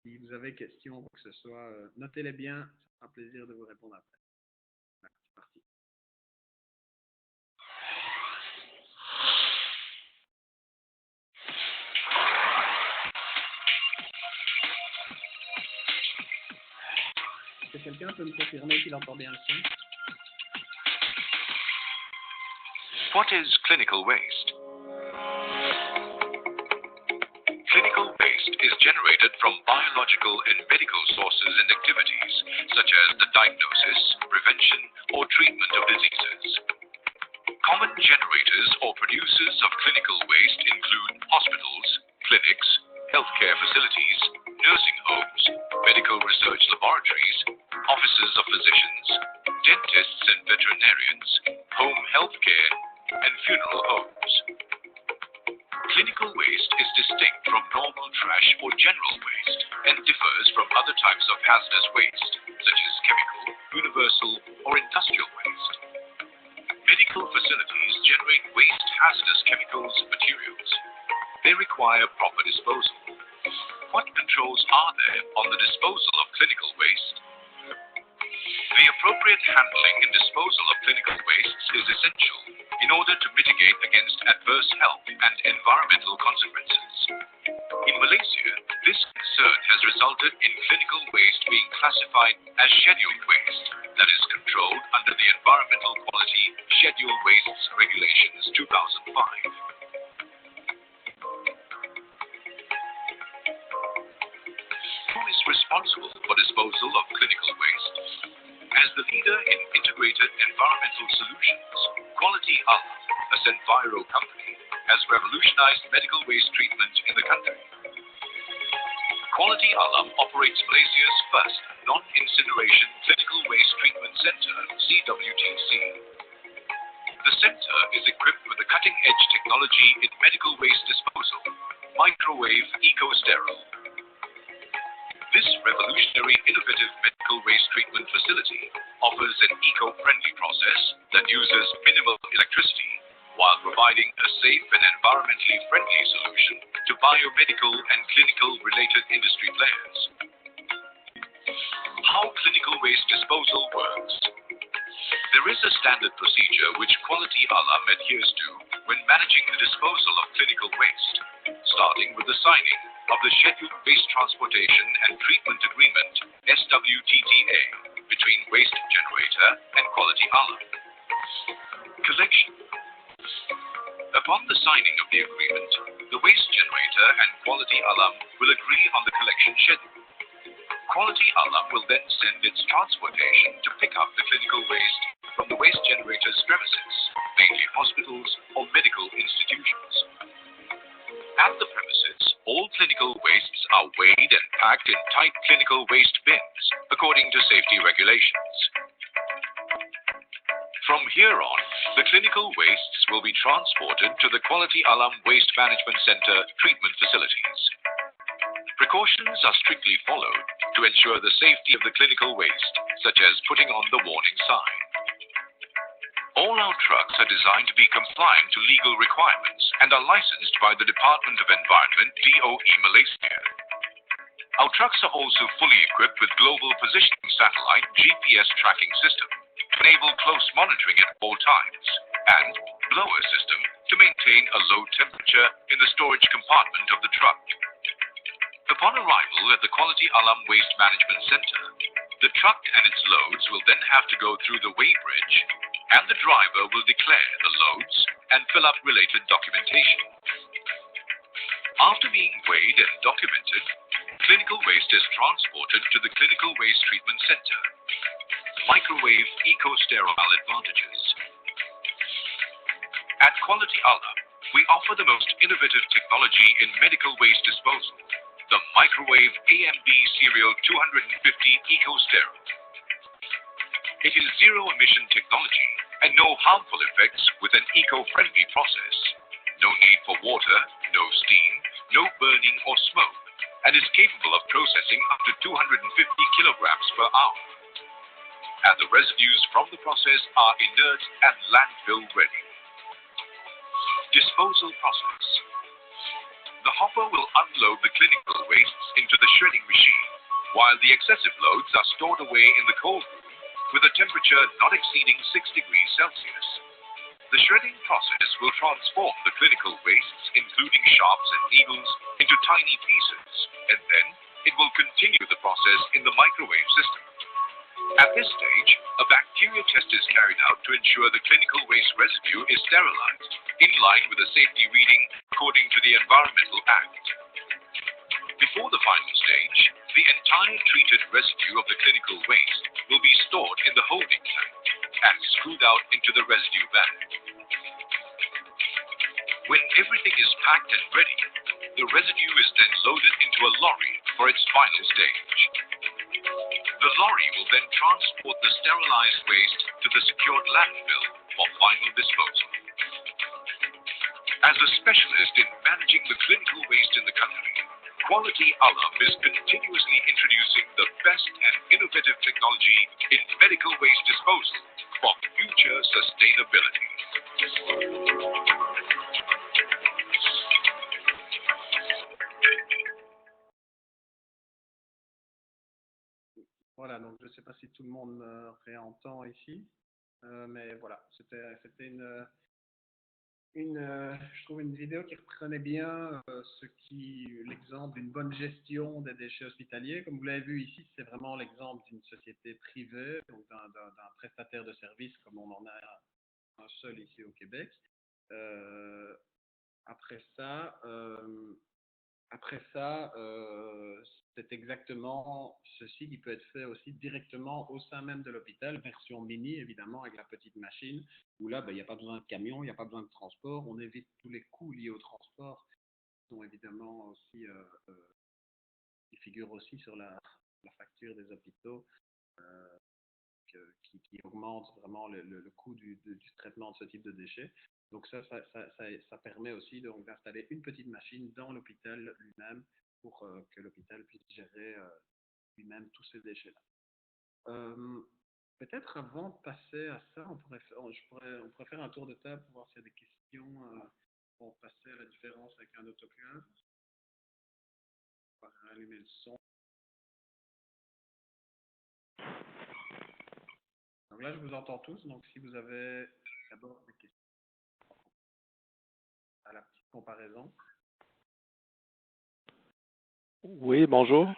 si vous avez questions ou que ce soit, notez-les bien, ça fera plaisir de vous répondre après. Voilà, c'est parti. Est-ce que quelqu'un peut me confirmer qu'il entend bien le son? What is clinical waste? Clinical waste is generated from biological and medical sources and activities, such as the diagnosis, prevention, or treatment of diseases. Common generators or producers of clinical waste include hospitals, clinics, healthcare facilities, nursing homes, medical research laboratories, offices of physicians, dentists and veterinarians, home healthcare, and funeral homes. Clinical waste is distinct from normal trash or general waste and differs from other types of hazardous waste, such as chemical, universal, or industrial waste. Medical facilities generate waste hazardous chemicals and materials. They require proper disposal. What controls are there on the disposal of clinical waste? The appropriate handling and disposal of clinical wastes is essential in order to mitigate against adverse health and environmental consequences. In Malaysia, this concern has resulted in clinical waste being classified as scheduled waste, that is controlled under the Environmental Quality Scheduled Wastes Regulations 2005. Who is responsible for disposal of clinical waste? As the leader in integrated environmental solutions, Quality Alam, a Senviro company, has revolutionized medical waste treatment in the country. Quality Alam operates Malaysia's first non-incineration clinical waste treatment center, CWTC. The center is equipped with a cutting-edge technology in medical waste disposal, microwave eco-sterile. This revolutionary innovative medical waste treatment facility offers an eco-friendly process that uses minimal electricity, while providing a safe and environmentally friendly solution to biomedical and clinical related industry players. How clinical waste disposal works. There is a standard procedure which Quality Alam adheres to when managing the disposal of clinical waste, starting with the signing of the Scheduled Waste Transportation and Treatment Agreement (SWTTA) between Waste Generator and Quality Alam. Collection. Upon the signing of the agreement, the Waste Generator and Quality Alam will agree on the collection schedule. Quality Alam will then send its transportation to pick up the clinical waste from the Waste Generator's premises, mainly hospitals or medical institutions. At the premises, all clinical wastes are weighed and packed in tight clinical waste bins according to safety regulations. From here on, the clinical wastes will be transported to the Quality Alam Waste Management Center treatment facilities. Precautions are strictly followed to ensure the safety of the clinical waste, such as putting on the warning sign. All our trucks are designed to be compliant to legal requirements and are licensed by the Department of Environment, DOE Malaysia. Our trucks are also fully equipped with Global Positioning Satellite GPS tracking system to enable close monitoring at all times, and blower system to maintain a low temperature in the storage compartment of the truck. Upon arrival at the Quality Alam Waste Management Center, the truck and its loads will then have to go through the weighbridge, and the driver will declare the loads and fill up related documentation. After being weighed and documented, clinical waste is transported to the Clinical Waste Treatment Center. Microwave eco-sterile advantages. At Quality Alam, we offer the most innovative technology in medical waste disposal, the Microwave AMB Serial 250 Eco-Sterile. It is zero-emission technology and no harmful effects with an eco-friendly process. No need for water, no steam, no burning or smoke, and is capable of processing up to 250 kilograms per hour. And the residues from the process are inert and landfill ready. Disposal process. The hopper will unload the clinical wastes into the shredding machine, while the excessive loads are stored away in the cold room with a temperature not exceeding 6 degrees Celsius. The shredding process will transform the clinical wastes, including sharps and needles, into tiny pieces, and then it will continue the process in the microwave system. At this stage, a bacteria test is carried out to ensure the clinical waste residue is sterilized, in line with the safety reading according to the Environmental Act. Before the final stage, the entire treated residue of the clinical waste will be stored in the holding tank and screwed out into the residue bag. When everything is packed and ready, the residue is then loaded into a lorry for its final stage. The lorry will then transport the sterilized waste to the secured landfill for final disposal. As a specialist in managing the clinical waste in the country, Quality Alam is continuously introducing the best and innovative technology in medical waste disposal for future sustainability. Voilà, donc je ne sais pas si tout le monde me réentend ici, mais voilà, c'était je trouve une vidéo qui reprenait bien l'exemple d'une bonne gestion des déchets hospitaliers. Comme vous l'avez vu ici, c'est vraiment l'exemple d'une société privée, donc d'un prestataire de services comme on en a un seul ici au Québec. Après ça, c'est exactement ceci qui peut être fait aussi directement au sein même de l'hôpital, version mini évidemment avec la petite machine, où là il n'y a pas besoin de camion, il n'y a pas besoin de transport, on évite tous les coûts liés au transport, qui sont évidemment aussi, qui figurent aussi sur la facture des hôpitaux, qui augmente vraiment le coût du traitement de ce type de déchets. Donc ça permet aussi donc d'installer une petite machine dans l'hôpital lui-même pour que l'hôpital puisse gérer lui-même tous ces déchets-là. Peut-être avant de passer à ça, on pourrait faire un tour de table pour voir s'il y a des questions pour passer à la différence avec un autoclave. On va allumer le son. Donc là, je vous entends tous. Donc si vous avez d'abord des questions à la petite comparaison. Oui, bonjour.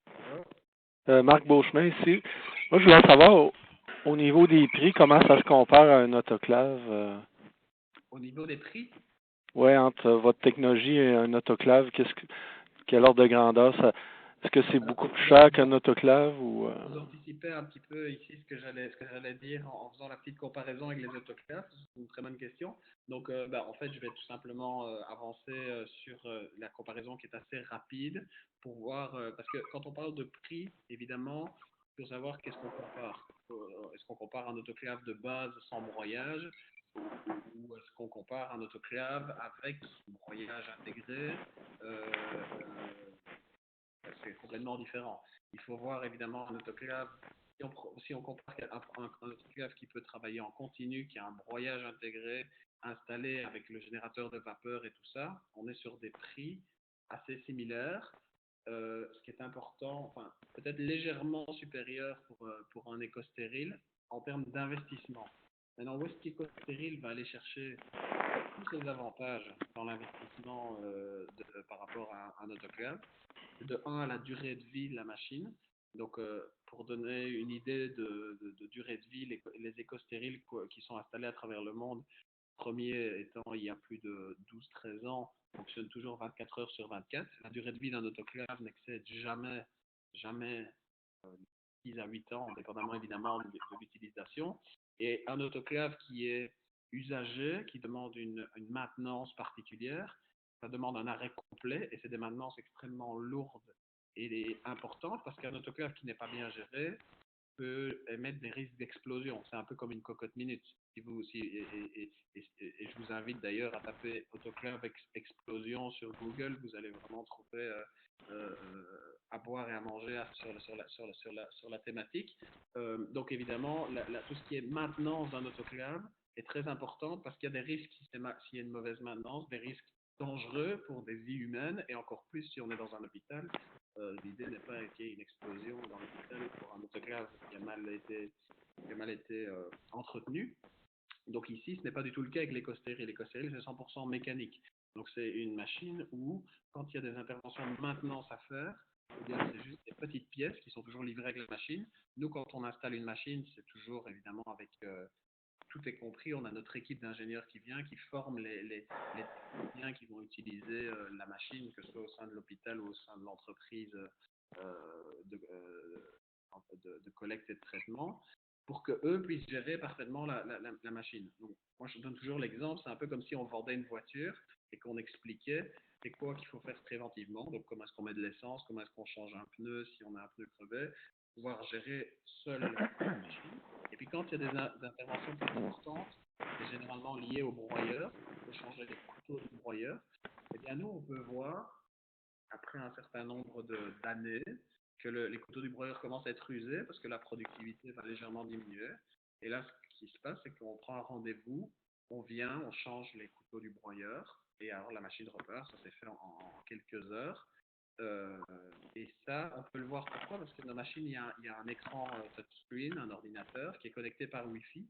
Bonjour. Marc Beauchemin ici. Moi, je voulais savoir au niveau des prix, comment ça se compare à un autoclave. Au niveau des prix, Ouais, entre votre technologie et un autoclave, quel ordre de grandeur ça, est-ce que c'est alors, beaucoup plus cher qu'un autoclave ou vous anticipez un petit peu ici ce que j'allais dire en faisant la petite comparaison avec les autoclaves. C'est une très bonne question. Donc, en fait, je vais tout simplement avancer sur la comparaison qui est assez rapide pour voir, parce que quand on parle de prix, évidemment, il faut savoir qu'est-ce qu'on compare. Est-ce qu'on compare un autoclave de base sans broyage ou est-ce qu'on compare un autoclave avec broyage intégré? C'est complètement différent. Il faut voir évidemment un autoclave. Si on compare un autoclave qui peut travailler en continu, qui a un broyage intégré, installé avec le générateur de vapeur et tout ça, on est sur des prix assez similaires. Ce qui est important, enfin, peut-être légèrement supérieur pour un éco-stérile en termes d'investissement. Maintenant, où est-ce qu'éco-stérile va aller chercher tous les avantages dans l'investissement par rapport à un autoclave? De 1 à la durée de vie de la machine. Donc, pour donner une idée de durée de vie, les éco-stériles qui sont installés à travers le monde, premier étant il y a plus de 12-13 ans, fonctionnent toujours 24 heures sur 24. La durée de vie d'un autoclave n'excède jamais 6 à 8 ans, dépendamment évidemment de l'utilisation. Et un autoclave qui est usagé, qui demande une maintenance particulière, ça demande un arrêt complet et c'est des maintenances extrêmement lourdes et importantes parce qu'un autoclave qui n'est pas bien géré peut émettre des risques d'explosion. C'est un peu comme une cocotte minute. Et je vous invite d'ailleurs à taper autoclave explosion sur Google. Vous allez vraiment trouver à boire et à manger sur la thématique. Donc évidemment, tout ce qui est maintenance d'un autoclave est très important parce qu'il y a des risques s'il y a une mauvaise maintenance, des risques dangereux pour des vies humaines et encore plus si on est dans un hôpital. L'idée n'est pas qu'il y ait une explosion dans l'hôpital pour un autoclave qui a mal été entretenu. Donc ici, ce n'est pas du tout le cas avec l'éco-stérile. L'éco-stérile, c'est 100% mécanique. Donc c'est une machine où, quand il y a des interventions de maintenance à faire, eh bien, c'est juste des petites pièces qui sont toujours livrées avec la machine. Nous, quand on installe une machine, c'est toujours évidemment avec tout est compris. On a notre équipe d'ingénieurs qui vient, qui forme les techniciens qui vont utiliser la machine, que ce soit au sein de l'hôpital ou au sein de l'entreprise de, de collecte et de traitement, pour qu'eux puissent gérer parfaitement la machine. Donc, moi, je donne toujours l'exemple, c'est un peu comme si on vendait une voiture et qu'on expliquait c'est quoi qu'il faut faire préventivement, donc comment est-ce qu'on met de l'essence, comment est-ce qu'on change un pneu si on a un pneu crevé, pouvoir gérer seul la machine. Et puis quand il y a des interventions plus importantes, c'est généralement lié au broyeur, il faut changer les couteaux du broyeur, eh bien nous on peut voir, après un certain nombre d'années, que les couteaux du broyeur commencent à être usés parce que la productivité va légèrement diminuer. Et là, ce qui se passe, c'est qu'on prend un rendez-vous, on vient, on change les couteaux du broyeur, et alors la machine repart, ça s'est fait en quelques heures. Euh, et ça, on peut le voir pourquoi, parce que dans la machine, il y a un écran touchscreen, un ordinateur qui est connecté par Wi-Fi.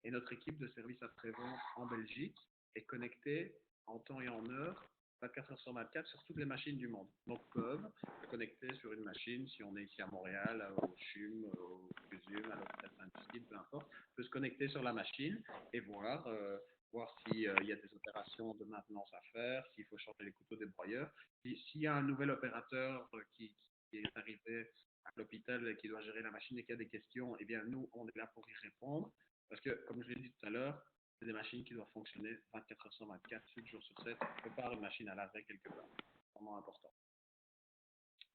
Et notre équipe de service après-vente en Belgique est connectée en temps et en heure, 24 heures sur 24, sur toutes les machines du monde. Donc, peuvent se connecter sur une machine, si on est ici à Montréal, au CHUM, au CUSUM, à l'hôpital Sainte-Justine, peu importe, peut se connecter sur la machine et voir s'il y a des opérations de maintenance à faire, s'il faut changer les couteaux des broyeurs. S'il y a un nouvel opérateur qui est arrivé à l'hôpital et qui doit gérer la machine et qui a des questions, eh bien, nous, on est là pour y répondre. Parce que, comme je l'ai dit tout à l'heure, c'est des machines qui doivent fonctionner 24 heures sur 24, 7 jours sur 7. On peut pas une machine à l'arrêt quelque part. C'est vraiment important.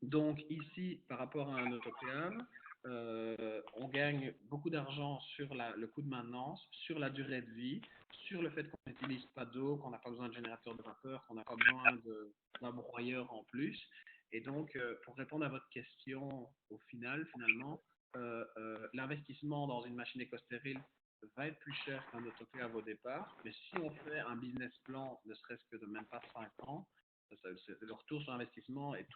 Donc, ici, par rapport à un autoclave, on gagne beaucoup d'argent sur le coût de maintenance, sur la durée de vie, sur le fait qu'on n'utilise pas d'eau, qu'on n'a pas besoin de générateur de vapeur, qu'on n'a pas besoin d'un broyeur en plus. Et donc, pour répondre à votre question, au final, finalement, l'investissement dans une machine éco-stérile va être plus cher qu'un autoclave au départ, mais si on fait un business plan, ne serait-ce que de même pas 5 ans, le retour sur investissement est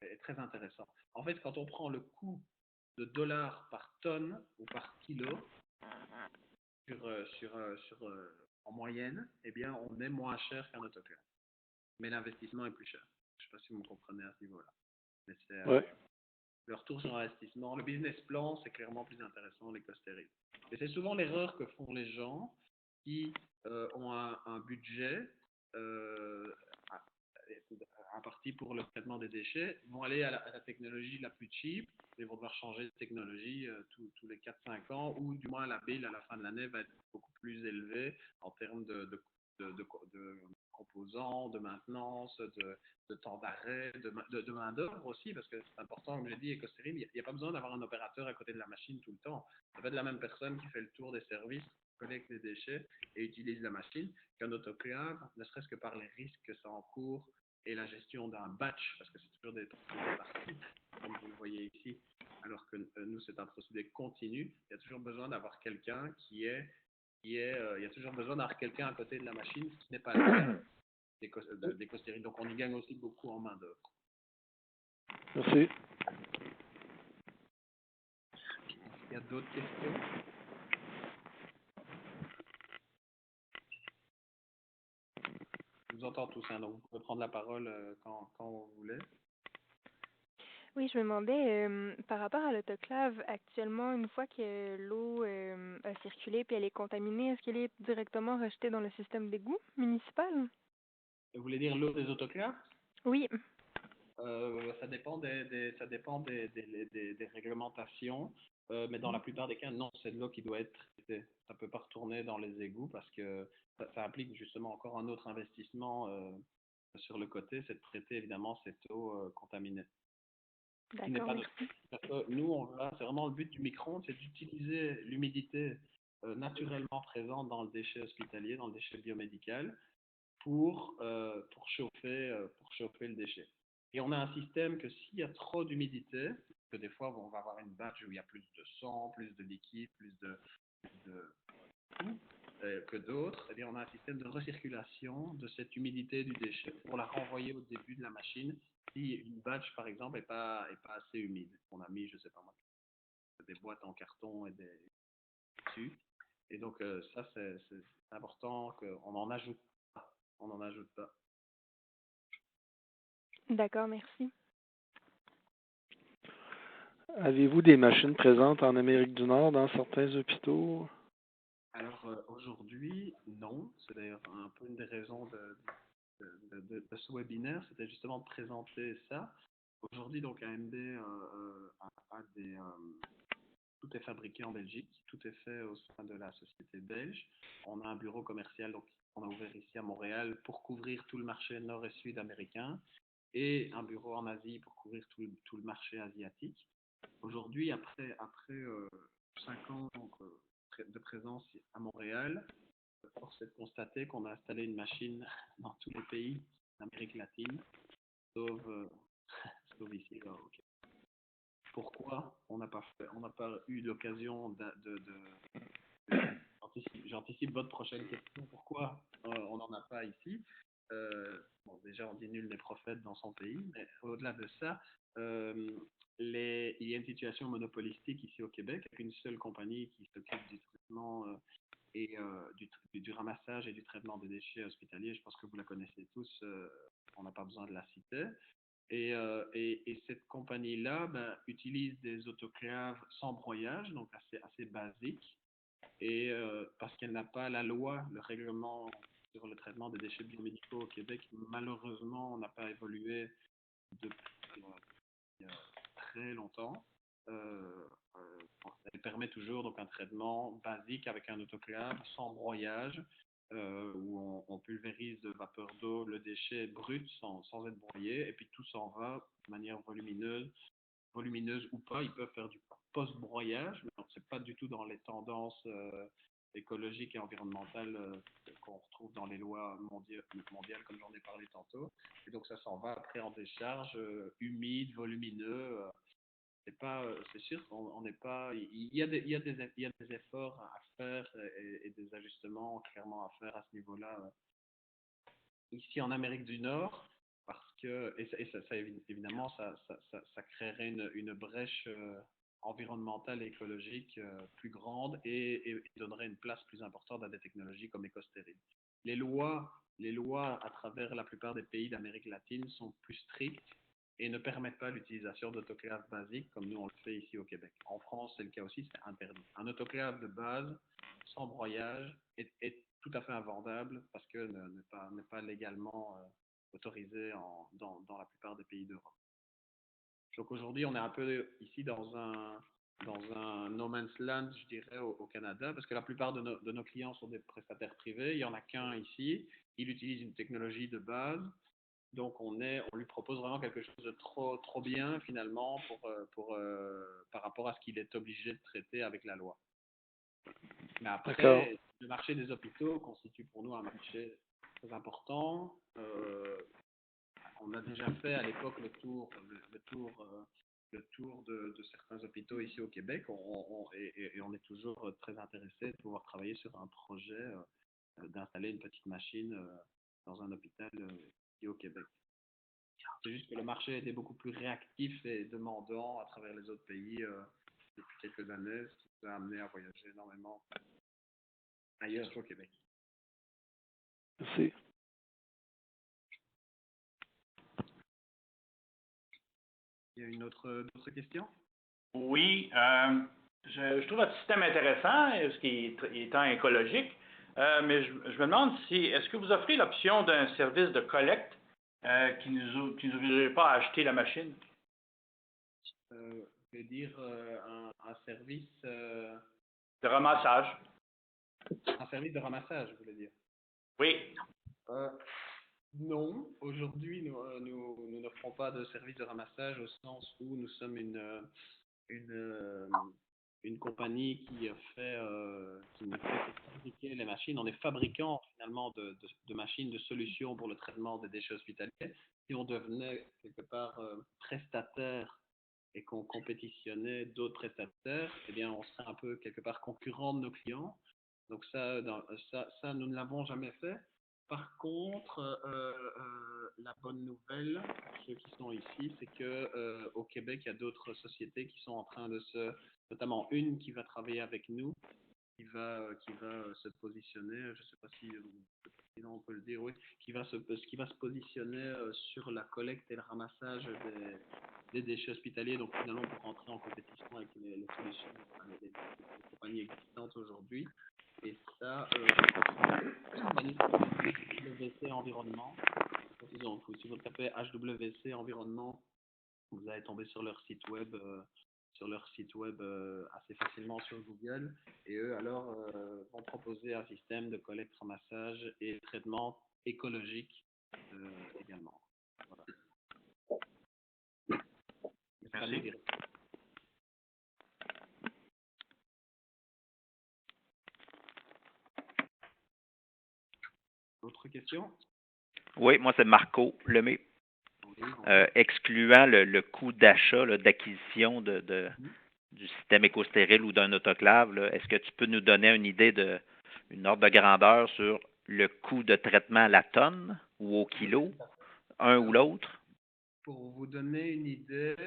est très intéressant. En fait, quand on prend le coût de dollars par tonne ou par kilo en moyenne, eh bien, on est moins cher qu'un autoclave. Mais l'investissement est plus cher. Je ne sais pas si vous me comprenez à ce niveau-là. Mais c'est Ouais. le retour sur investissement. Le business plan, c'est clairement plus intéressant, l'éco-stérile. Et c'est souvent l'erreur que font les gens qui ont un budget euh, à, à partie pour le traitement des déchets, vont aller à la technologie la plus cheap et vont devoir changer de technologie tous les 4-5 ans, ou du moins la bill à la fin de l'année va être beaucoup plus élevée en termes de composants, de maintenance, de temps d'arrêt, de main-d'œuvre aussi, parce que c'est important, comme j'ai dit, éco-stérile, il n'y a pas besoin d'avoir un opérateur à côté de la machine tout le temps. Ça peut être la même personne qui fait le tour des services, collecte les déchets et utilise la machine, qu'un autoclave, ne serait-ce que par les risques que ça encourt et la gestion d'un batch, parce que c'est toujours des procédés par site, comme vous le voyez ici, alors que nous, c'est un procédé continu. Il y a toujours besoin d'avoir quelqu'un il y a toujours besoin d'avoir quelqu'un à côté de la machine, ce qui n'est pas le cas d'éco-stérile. Donc, on y gagne aussi beaucoup en main-d'œuvre. Merci. Il y a d'autres questions? Je vous entends tous, hein, donc vous pouvez prendre la parole quand vous voulez. Oui, je me demandais, par rapport à l'autoclave, actuellement, une fois que l'eau a circulé puis elle est contaminée, est-ce qu'elle est directement rejetée dans le système d'égout municipal? Vous voulez dire l'eau des autoclaves? Oui. Ça dépend des réglementations, mais dans la plupart des cas, non, c'est de l'eau qui doit être traitée. Ça ne peut pas retourner dans les égouts parce que ça implique justement encore un autre investissement sur le côté, c'est de traiter évidemment cette eau contaminée. Qui n'est D'accord, pas merci. parce que nous, c'est vraiment le but du micro-ondes, c'est d'utiliser l'humidité naturellement présente dans le déchet hospitalier, dans le déchet biomédical, pour chauffer le déchet. Et on a un système que s'il y a trop d'humidité, que des fois on va avoir une batch où il y a plus de sang, plus de liquide, plus de tout que d'autres, eh bien on a un système de recirculation de cette humidité du déchet pour la renvoyer au début de la machine si une batch par exemple n'est pas assez humide. On a mis, je sais pas moi, des boîtes en carton et des dessus. Et donc ça c'est important qu'on en ajoute pas. On n'en ajoute pas. D'accord, merci. Avez-vous des machines présentes en Amérique du Nord dans certains hôpitaux? Alors aujourd'hui, non. C'est d'ailleurs un peu une des raisons de ce webinaire, c'était justement de présenter ça. Aujourd'hui, donc AMD tout est fabriqué en Belgique, tout est fait au sein de la société belge. On a un bureau commercial, donc on a ouvert ici à Montréal pour couvrir tout le marché nord et sud américain, et un bureau en Asie pour couvrir tout le marché asiatique. Aujourd'hui, après 5 ans donc, de présence à Montréal, force est de constater qu'on a installé une machine dans tous les pays d'Amérique latine, sauf, sauf ici. Okay. Pourquoi on n'a pas eu l'occasion j'anticipe votre prochaine question. Pourquoi on n'en a pas ici? Bon, déjà, on dit nul n'est prophète dans son pays, mais au-delà de ça, il y a une situation monopolistique ici au Québec, avec une seule compagnie qui s'occupe du traitement et du ramassage et du traitement des déchets hospitaliers. Je pense que vous la connaissez tous, on n'a pas besoin de la citer. Et cette compagnie-là utilise des autoclaves sans broyage, donc assez basiques, et parce qu'elle n'a pas la loi, le règlement sur le traitement des déchets biomédicaux au Québec, malheureusement, n'a pas évolué depuis très longtemps. Elle permet toujours donc un traitement basique avec un autoclave sans broyage, où on pulvérise de vapeur d'eau le déchet brut sans être broyé, et puis tout s'en va de manière volumineuse ou pas. Ils peuvent faire du post-broyage, mais ce n'est pas du tout dans les tendances écologiques et environnementales qu'on retrouve dans les lois mondiales, comme j'en ai parlé tantôt. Et donc ça s'en va après en décharge, humide, volumineux. C'est sûr qu'on n'est pas. Il y a des efforts à faire et des ajustements clairement à faire à ce niveau-là ici en Amérique du Nord, parce que évidemment ça créerait une brèche environnementale et écologique plus grande et donnerait une place plus importante à des technologies comme écostéril. Les lois à travers la plupart des pays d'Amérique latine sont plus strictes et ne permettent pas l'utilisation d'autoclaves basiques comme nous on le fait ici au Québec. En France, c'est le cas aussi, c'est interdit. Un autoclave de base, sans broyage, est tout à fait invendable parce que n'est pas légalement autorisé dans la plupart des pays d'Europe. Donc aujourd'hui, on est un peu ici dans un no man's land, je dirais, au Canada, parce que la plupart de nos clients sont des prestataires privés. Il n'y en a qu'un ici. Il utilise une technologie de base. Donc on lui propose vraiment quelque chose de trop bien finalement par rapport à ce qu'il est obligé de traiter avec la loi. Mais après, le marché des hôpitaux constitue pour nous un marché très important. On a déjà fait à l'époque le tour de certains hôpitaux ici au Québec et on est toujours très intéressé de pouvoir travailler sur un projet d'installer une petite machine dans un hôpital ici au Québec. C'est juste que le marché a été beaucoup plus réactif et demandant à travers les autres pays depuis quelques années, ce qui nous a amené à voyager énormément ailleurs qu'au Québec. Merci. Il y a d'autres questions? Oui, je trouve votre système intéressant, ce qui est étant écologique, mais je me demande est-ce que vous offrez l'option d'un service de collecte qui nous obligerait pas à acheter la machine? Vous voulez dire un service de ramassage. Un service de ramassage, vous voulez dire? Oui. Non, aujourd'hui, nous n'offrons pas de service de ramassage au sens où nous sommes une compagnie qui ne fait que fabriquer les machines. On est fabricant finalement de machines, de solutions pour le traitement des déchets hospitaliers. Si on devenait quelque part prestataire et qu'on compétitionnait d'autres prestataires, eh bien, on serait un peu quelque part concurrent de nos clients. Donc ça, nous ne l'avons jamais fait. Par contre, la bonne nouvelle pour ceux qui sont ici, c'est que au Québec, il y a d'autres sociétés qui sont en train notamment une qui va travailler avec nous, qui va se positionner. Je ne sais pas si on peut le dire, oui, qui va se positionner sur la collecte et le ramassage des déchets hospitaliers. Donc finalement, pour rentrer en compétition avec les solutions, les compagnies existantes aujourd'hui. Et ça, HWC Environnement. Donc, si vous tapez HWC Environnement, vous allez tomber sur leur site web, assez facilement sur Google. Et eux, alors, vont proposer un système de collecte, ramassage et traitement écologique également. Voilà. Merci. Autre question? Oui, moi c'est Marco Lemay. Excluant le coût d'achat, d'acquisition du système écostérile ou d'un autoclave, est-ce que tu peux nous donner une idée une ordre de grandeur sur le coût de traitement à la tonne ou au kilo, un ou l'autre? Pour vous donner une idée,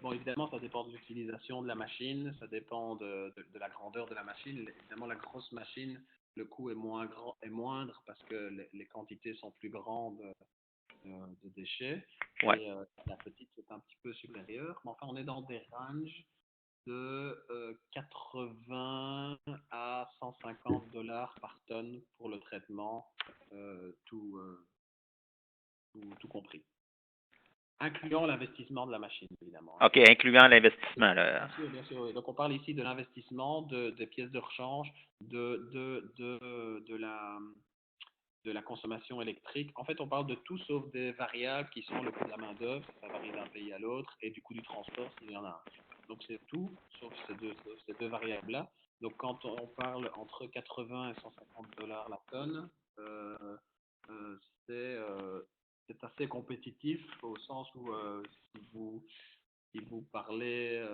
bon, évidemment, ça dépend de l'utilisation de la machine, ça dépend de la grandeur de la machine. Évidemment, la grosse machine, le coût est moindre parce que les quantités sont plus grandes de déchets. Ouais. Et la petite est un petit peu supérieure. Mais enfin, on est dans des ranges de 80 à 150 $ par tonne pour le traitement, tout compris. Incluant l'investissement de la machine, évidemment. OK, incluant l'investissement. Bien sûr, bien sûr. Oui. Donc, on parle ici de l'investissement, des pièces de rechange, de la consommation électrique. En fait, on parle de tout sauf des variables qui sont le coût de la main-d'œuvre, ça varie d'un pays à l'autre, et du coût du transport s'il y en a un. Donc c'est tout, sauf ces deux variables-là. Donc quand on parle entre 80 et 150 dollars la tonne, euh, euh, c'est euh, c'est assez compétitif au sens où si vous parlez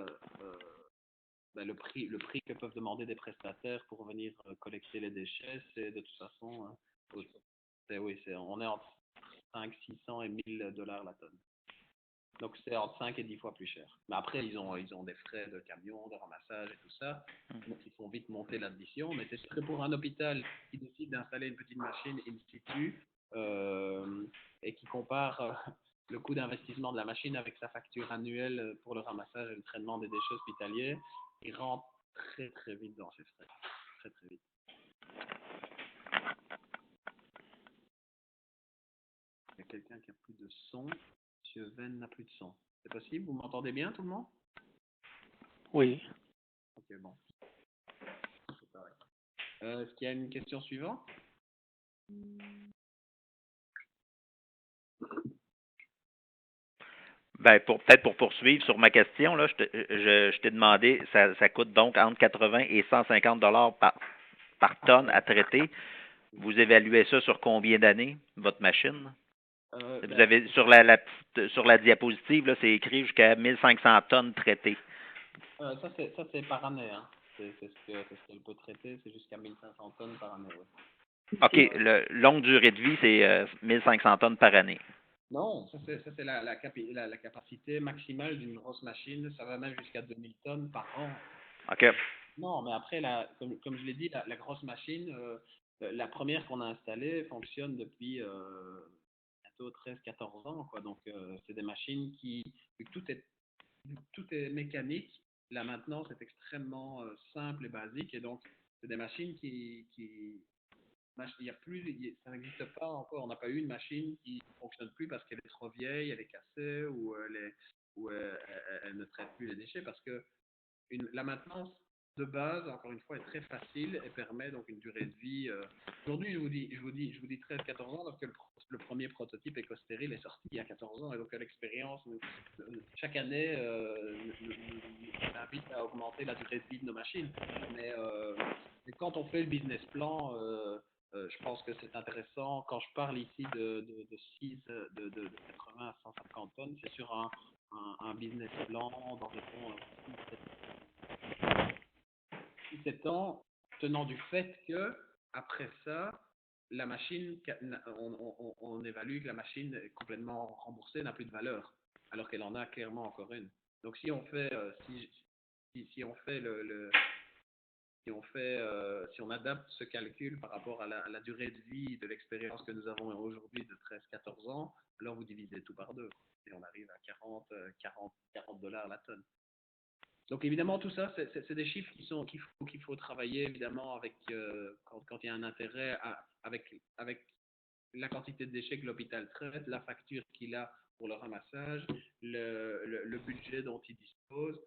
le prix que peuvent demander des prestataires pour venir collecter les déchets, c'est de toute façon, on est entre 5, 600 et 1000 dollars la tonne. Donc c'est entre 5 et 10 fois plus cher. Mais après, ils ont des frais de camion, de ramassage et tout ça. Donc ils font vite monter l'addition. Mais c'est sûr que pour un hôpital qui décide d'installer une petite machine in situ et qui compare le coût d'investissement de la machine avec sa facture annuelle pour le ramassage et le traitement des déchets hospitaliers, il rentre très très vite dans ses frais. Très très vite. Il y a quelqu'un qui a plus de son. Monsieur Venn n'a plus de son. C'est possible? Vous m'entendez bien, tout le monde? Oui. Ok, bon. C'est pareil. Est-ce qu'il y a une question suivante? Ben, peut-être pour poursuivre sur ma question, là, je t'ai demandé, ça coûte donc entre 80 et 150 dollars par tonne à traiter. Vous évaluez ça sur combien d'années, votre machine? Vous avez sur la diapositive, là, c'est écrit jusqu'à 1500 tonnes traitées. Ça c'est par année, hein. C'est ce qu'elle peut traiter, c'est jusqu'à 1500 tonnes par année, oui. OK, longue durée de vie, c'est 1500 tonnes par année. Non, ça c'est la capacité maximale d'une grosse machine, ça va même jusqu'à 2000 tonnes par an. OK. Non, mais après, comme je l'ai dit, la grosse machine, la première qu'on a installée fonctionne depuis bientôt 13-14 ans, quoi. Donc, c'est des machines vu que tout est mécanique, la maintenance est extrêmement simple et basique, et donc, c'est des machines il y a plus, ça n'existe pas encore. On n'a pas eu une machine qui ne fonctionne plus parce qu'elle est trop vieille, elle est cassée ou elle ne traite plus les déchets parce que la maintenance de base, encore une fois, est très facile et permet donc une durée de vie. Aujourd'hui, je vous dis 13-14 ans parce que le premier prototype éco-stérile est sorti il y a 14 ans et donc l'expérience, chaque année, nous invite à augmenter la durée de vie de nos machines. Mais quand on fait le business plan, je pense que c'est intéressant. Quand je parle ici de 80 à 150 tonnes, c'est sur un business plan d'environ 6-7 ans, tenant du fait que après ça, la machine, on évalue que la machine est complètement remboursée, n'a plus de valeur, alors qu'elle en a clairement encore une. Donc si on fait, si on adapte ce calcul par rapport à la durée de vie de l'expérience que nous avons aujourd'hui de 13-14 ans, alors vous divisez tout par deux et on arrive à 40 dollars la tonne. Donc évidemment tout ça, c'est des chiffres qu'il faut travailler évidemment avec quand il y a un intérêt avec la quantité de déchets que l'hôpital traite, la facture qu'il a pour le ramassage, le budget dont il dispose.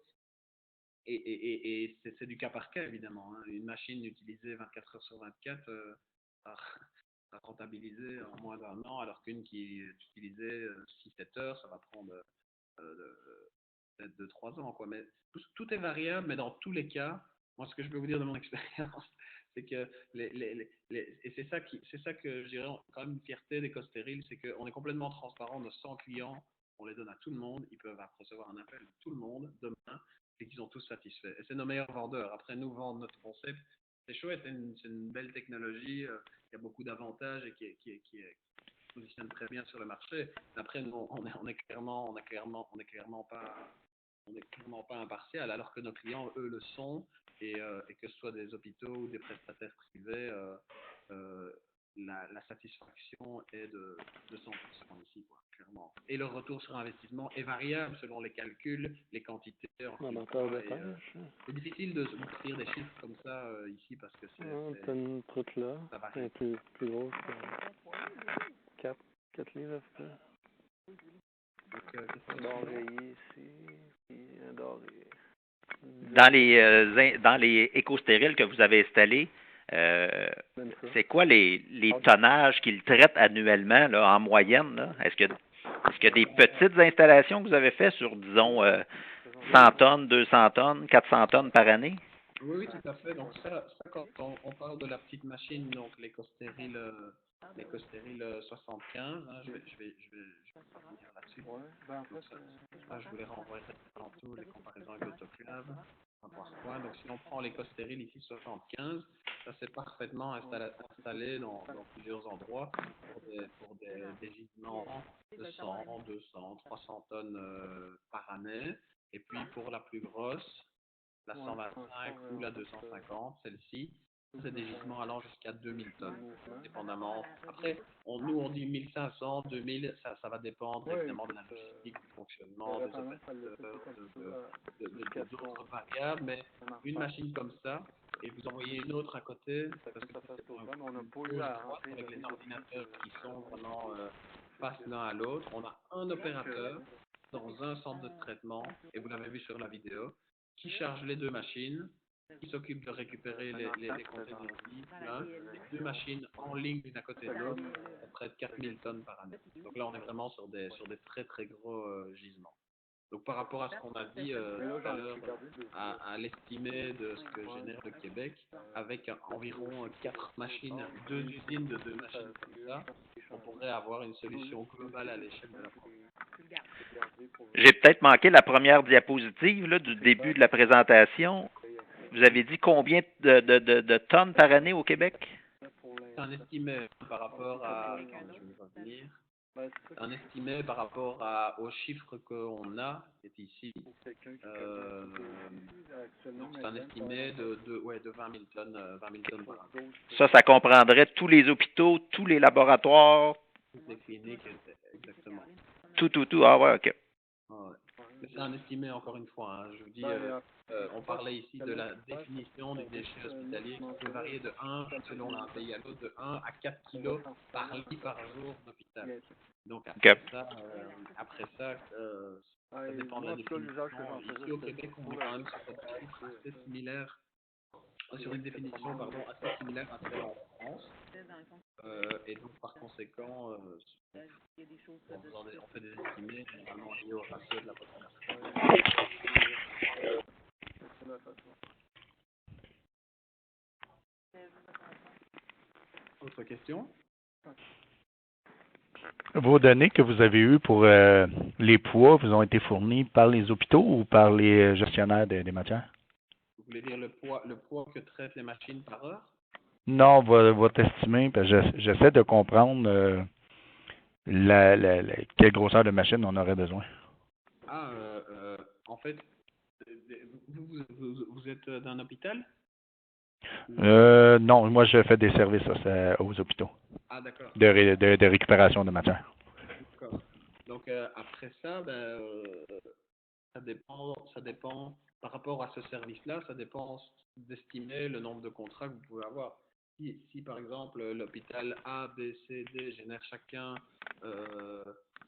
Et c'est du cas par cas, évidemment. Hein. Une machine utilisée 24 heures sur 24 à rentabiliser en moins d'un an, alors qu'une qui est utilisée 6-7 heures, ça va prendre peut-être 2-3 ans. Quoi. Mais tout est variable, mais dans tous les cas, moi, ce que je peux vous dire de mon expérience, c'est que et c'est ça que je dirais quand même une fierté d'EcoStéril, c'est qu'on est complètement transparent. Nos 100 clients, on les donne à tout le monde. Ils peuvent recevoir un appel de tout le monde demain et qu'ils sont tous satisfaits. Et c'est nos meilleurs vendeurs. Après, nous vendre notre concept, c'est chouette, c'est une belle technologie qui a beaucoup d'avantages et qui positionne très bien sur le marché. Après, nous, on est clairement pas impartial, alors que nos clients, eux, le sont, et que ce soit des hôpitaux ou des prestataires privés, la satisfaction est de 100% ici, quoi, clairement. Et le retour sur investissement est variable selon les calculs, les quantités. C'est difficile de dire des chiffres comme ça ici parce que c'est une truc là, c'est plus gros que 4 livres. Un doré ici, puis un doré. Dans les éco-stériles que vous avez installés, c'est quoi les tonnages qu'ils traitent annuellement là, en moyenne? Là? Est-ce qu'il y a des petites installations que vous avez faites sur, disons, 100 tonnes, 200 tonnes, 400 tonnes par année? Oui, oui, tout à fait. Donc ça quand on parle de la petite machine, donc l'éco-stérile 75, hein, je vais revenir là-dessus. Donc ça, je vous les renvoie tantôt, les comparaisons avec l'autoclave. On va voir quoi. Donc si on prend l'éco-stérile ici 75, ça c'est parfaitement installé dans plusieurs endroits pour des gisements de 100, 200, 300 tonnes par année. Et puis pour la plus grosse, la 125 ou la 250, celle-ci, c'est des gisements allant jusqu'à 2000 tonnes, dépendamment. Après, nous on dit 1500, 2000, ça va dépendre évidemment de la logistique, du fonctionnement, des opérateurs, d'autres variables, mais une machine comme ça, et vous envoyez une autre à côté, parce que c'est pour avec les ordinateurs qui sont vraiment face l'un à l'autre. On a un opérateur dans un centre de traitement, et vous l'avez vu sur la vidéo, qui charge les deux machines, qui s'occupe de récupérer les conteneurs les deux machines en ligne l'une à côté de l'autre, à près de 4000 tonnes par année. Donc là, on est vraiment sur des très très gros gisements. Donc par rapport à ce qu'on a dit tout à l'heure, à l'estimé de ce que génère le Québec, avec environ 4 machines, 2 usines de 2 machines comme ça, on pourrait avoir une solution globale à l'échelle de la province. J'ai peut-être manqué la première diapositive là, du début de la présentation. Vous avez dit combien de tonnes par année au Québec? C'est un estimé par rapport à... Attends, je vais revenir. C'est un estimé par rapport aux chiffres qu'on a, qui est ici. Donc c'est un estimé de 20 000 tonnes, 20 000 tonnes par an. Ça comprendrait tous les hôpitaux, tous les laboratoires? Toutes les cliniques, exactement. Tout. Ah ouais, OK. Ouais. Mais c'est un estimé, encore une fois. Hein. Je vous dis, on parlait ici de la définition du déchet hospitalier qui peut varier de 1, selon un pays à l'autre, de 1 à 4 kilos par lit par jour d'hôpital. Donc après ça, ça dépend de la définition. Ici au Québec, on est quand même sur un chiffre assez similaire, sur une définition assez similaire à celle en France. Et donc par conséquent, on fait des estimés généralement liés au ratio de la population. Autre question? Vos données que vous avez eues pour les poids vous ont été fournies par les hôpitaux ou par les gestionnaires des matières? Vous voulez dire le poids que traitent les machines par heure? Non, votre estimé, parce que j'essaie de comprendre quelle grosseur de machine on aurait besoin. En fait, vous êtes d'un hôpital? Non, moi je fais des services aux hôpitaux. Ah, d'accord. De récupération de matière. D'accord. Donc après ça, ça dépend par rapport à ce service-là, ça dépend d'estimer le nombre de contrats que vous pouvez avoir. Si par exemple l'hôpital A, B, C, D génère chacun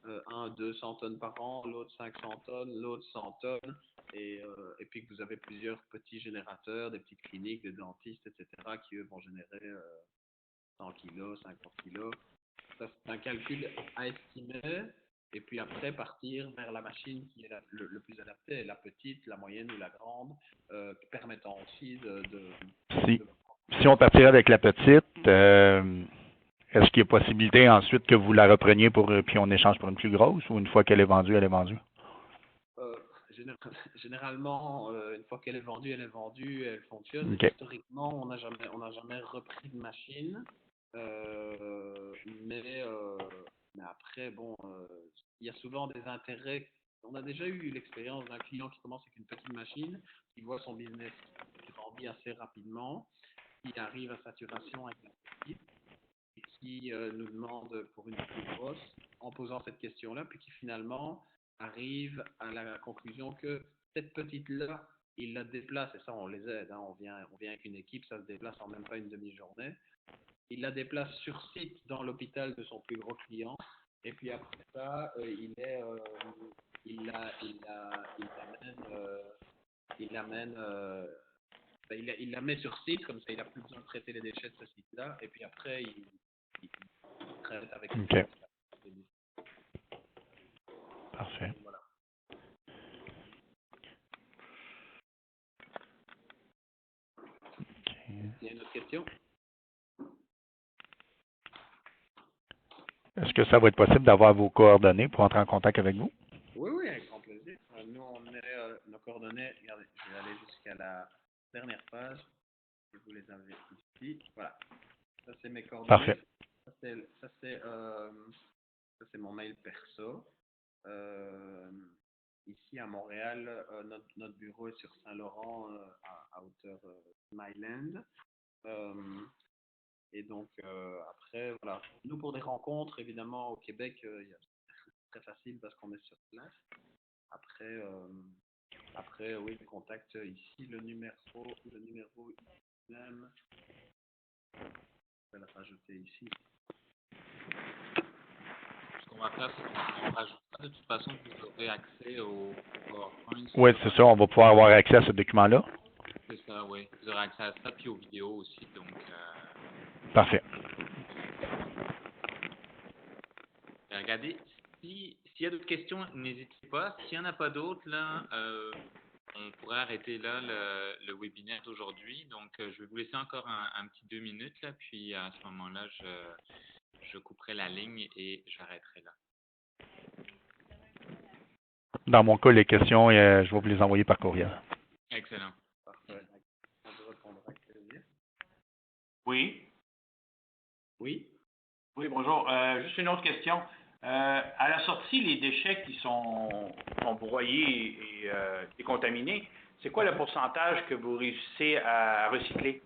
200 tonnes par an, l'autre 500 tonnes, l'autre 100 tonnes, et puis que vous avez plusieurs petits générateurs, des petites cliniques, des dentistes, etc., qui eux vont générer 100 kilos, 50 kilos. Ça, c'est un calcul à estimer, et puis après partir vers la machine qui est le plus adaptée, la petite, la moyenne ou la grande, permettant aussi Si on partirait avec la petite, est-ce qu'il y a possibilité ensuite que vous la repreniez puis on échange pour une plus grosse, ou une fois qu'elle est vendue, elle est vendue? Généralement, une fois qu'elle est vendue, elle fonctionne. Okay. Historiquement, on n'a jamais repris de machine, mais après, bon, il y a souvent des intérêts. On a déjà eu l'expérience d'un client qui commence avec une petite machine, qui voit son business qui grandit assez rapidement, qui arrive à saturation avec la petite, et qui nous demande pour une plus grosse, en posant cette question-là, puis qui finalement arrive à la conclusion que cette petite-là, il la déplace, et ça on les aide, hein, on vient avec une équipe, ça se déplace en même pas une demi-journée, il la déplace sur site dans l'hôpital de son plus gros client, et puis après ça, il la met sur site, comme ça il n'a plus besoin de traiter les déchets de ce site-là, et puis après il traite avec le OK. Parfait. Voilà. Il y a une autre question? Est-ce que ça va être possible d'avoir vos coordonnées pour entrer en contact avec vous? Oui, oui, avec grand plaisir. Nous, on met nos coordonnées. Regardez, je vais aller jusqu'à la dernière page. Je vous les avez ici. Voilà. Ça, c'est mes coordonnées. Parfait. Ça, c'est mon mail perso. Ici, à Montréal, notre bureau est sur Saint-Laurent, à hauteur Myland. Et donc, après, voilà. Nous, pour des rencontres, évidemment, au Québec, c'est très facile parce qu'on est sur place. Après, oui, le contact ici, le numéro ici même. Je vais le rajouter ici. Ce qu'on va faire, c'est qu'on rajoutera. De toute façon, vous aurez accès au PowerPoint. Oui, c'est ça. On va pouvoir avoir accès à ce document-là. C'est ça, oui. Vous aurez accès à ça, puis aux vidéos aussi. Donc, Parfait. regardez, s'il y a d'autres questions, n'hésitez pas. S'il n'y en a pas d'autres, là, on pourrait arrêter là le webinaire d'aujourd'hui. Donc, je vais vous laisser encore un petit 2 minutes, là, puis à ce moment-là, je couperai la ligne et j'arrêterai là. Dans mon cas, les questions, je vais vous les envoyer par courriel. Excellent. Parfait. On vous répondra avec plaisir. Oui. Oui? Oui, bonjour. Juste une autre question. À la sortie, les déchets qui sont broyés et décontaminés, c'est quoi le pourcentage que vous réussissez à recycler?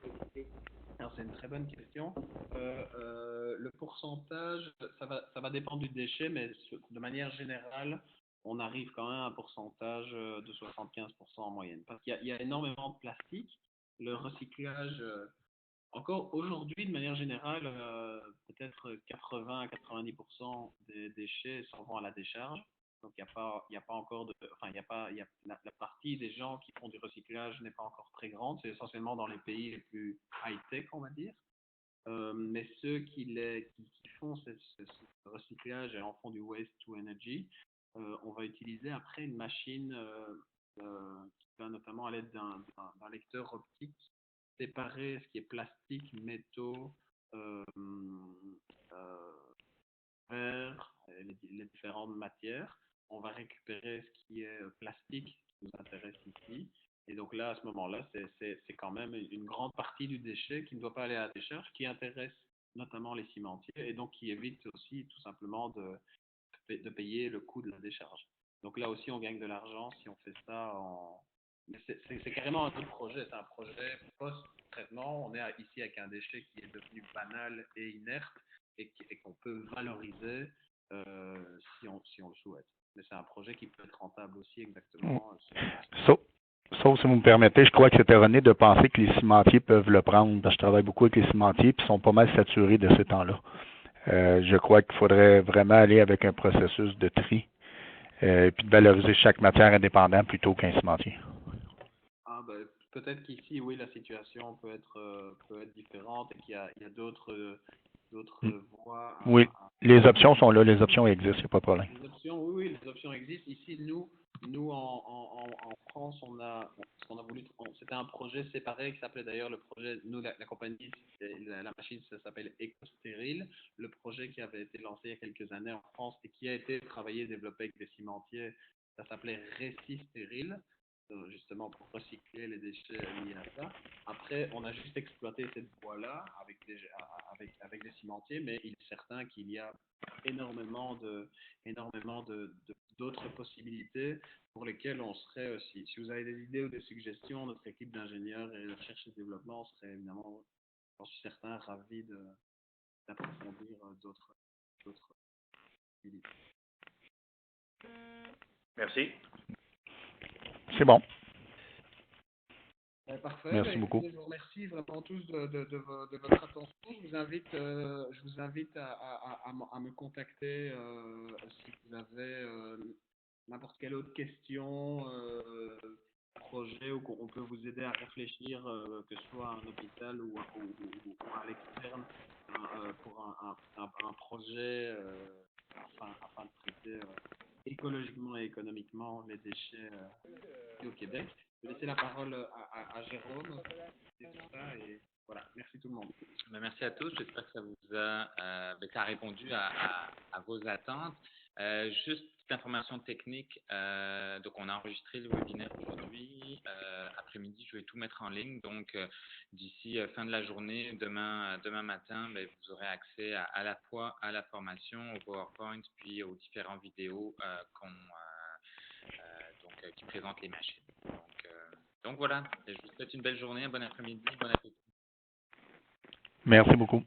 Alors, c'est une très bonne question. Le pourcentage, ça va dépendre du déchet, mais de manière générale, on arrive quand même à un pourcentage de 75% en moyenne. Parce qu'il y a énormément de plastique. Le recyclage, encore aujourd'hui, de manière générale, peut-être 80 à 90% des déchets s'en vont à la décharge. Donc, il y a pas encore enfin, la partie des gens qui font du recyclage n'est pas encore très grande. C'est essentiellement dans les pays les plus high-tech, on va dire. Mais ceux qui font ce recyclage et en font du waste to energy, on va utiliser après une machine qui va notamment à l'aide d'un lecteur optique séparer ce qui est plastique, métaux, verre, les différentes matières. On va récupérer ce qui est plastique qui nous intéresse ici. Et donc là, à ce moment-là, c'est quand même une grande partie du déchet qui ne doit pas aller à la décharge, qui intéresse notamment les cimentiers et donc qui évite aussi tout simplement de payer le coût de la décharge. Donc là aussi, on gagne de l'argent si on fait ça en... Mais c'est carrément un autre projet, c'est un projet post-traitement. On est ici avec un déchet qui est devenu banal et inerte et qu'on peut valoriser si on le souhaite. Mais c'est un projet qui peut être rentable aussi exactement. Sauf si vous me permettez, je crois que c'est erroné de penser que les cimentiers peuvent le prendre, parce que je travaille beaucoup avec les cimentiers, puis ils sont pas mal saturés de ces temps-là. Je crois qu'il faudrait vraiment aller avec un processus de tri, puis de valoriser chaque matière indépendante plutôt qu'un cimentier. Ah, ben, peut-être qu'ici, oui, la situation peut être différente et qu'il y a d'autres voies. Oui, les options sont là, les options existent, il n'y a pas de problème. Les options, oui, les options existent. Ici, nous en France, ce qu'on a voulu, c'était un projet séparé qui s'appelait d'ailleurs le projet, nous, la compagnie, la machine, ça s'appelle EcoStérile. Le projet qui avait été lancé il y a quelques années en France et qui a été travaillé, développé avec des cimentiers, ça s'appelait Récit Stérile, justement pour recycler les déchets liés à ça. Après, on a juste exploité cette voie-là avec des cimentiers, mais il est certain qu'il y a énormément d'autres possibilités pour lesquelles on serait aussi. Si vous avez des idées ou des suggestions, notre équipe d'ingénieurs et de recherche et développement serait évidemment, j'en suis certain, ravi d'approfondir d'autres possibilités. Merci. C'est bon. Parfait. Merci beaucoup. Je vous remercie vraiment tous de votre attention. Je vous invite à me contacter si vous avez n'importe quelle autre question, projet, ou qu'on peut vous aider à réfléchir, que ce soit à un hôpital ou à l'externe, pour un projet afin de traiter écologiquement et économiquement les déchets au Québec. vais laisser la parole à Jérôme et tout ça. Et voilà, merci tout le monde. Merci à tous. J'espère que ça vous a, ça a répondu à vos attentes. Juste petite information technique. Donc, on a enregistré le webinaire aujourd'hui. Après-midi, je vais tout mettre en ligne. Donc, d'ici fin de la journée, demain matin, vous aurez accès à la fois à la formation, au PowerPoint, puis aux différentes vidéos qui présentent les machines. Donc voilà. Je vous souhaite une belle journée, un bon après-midi, bon appétit. Merci beaucoup.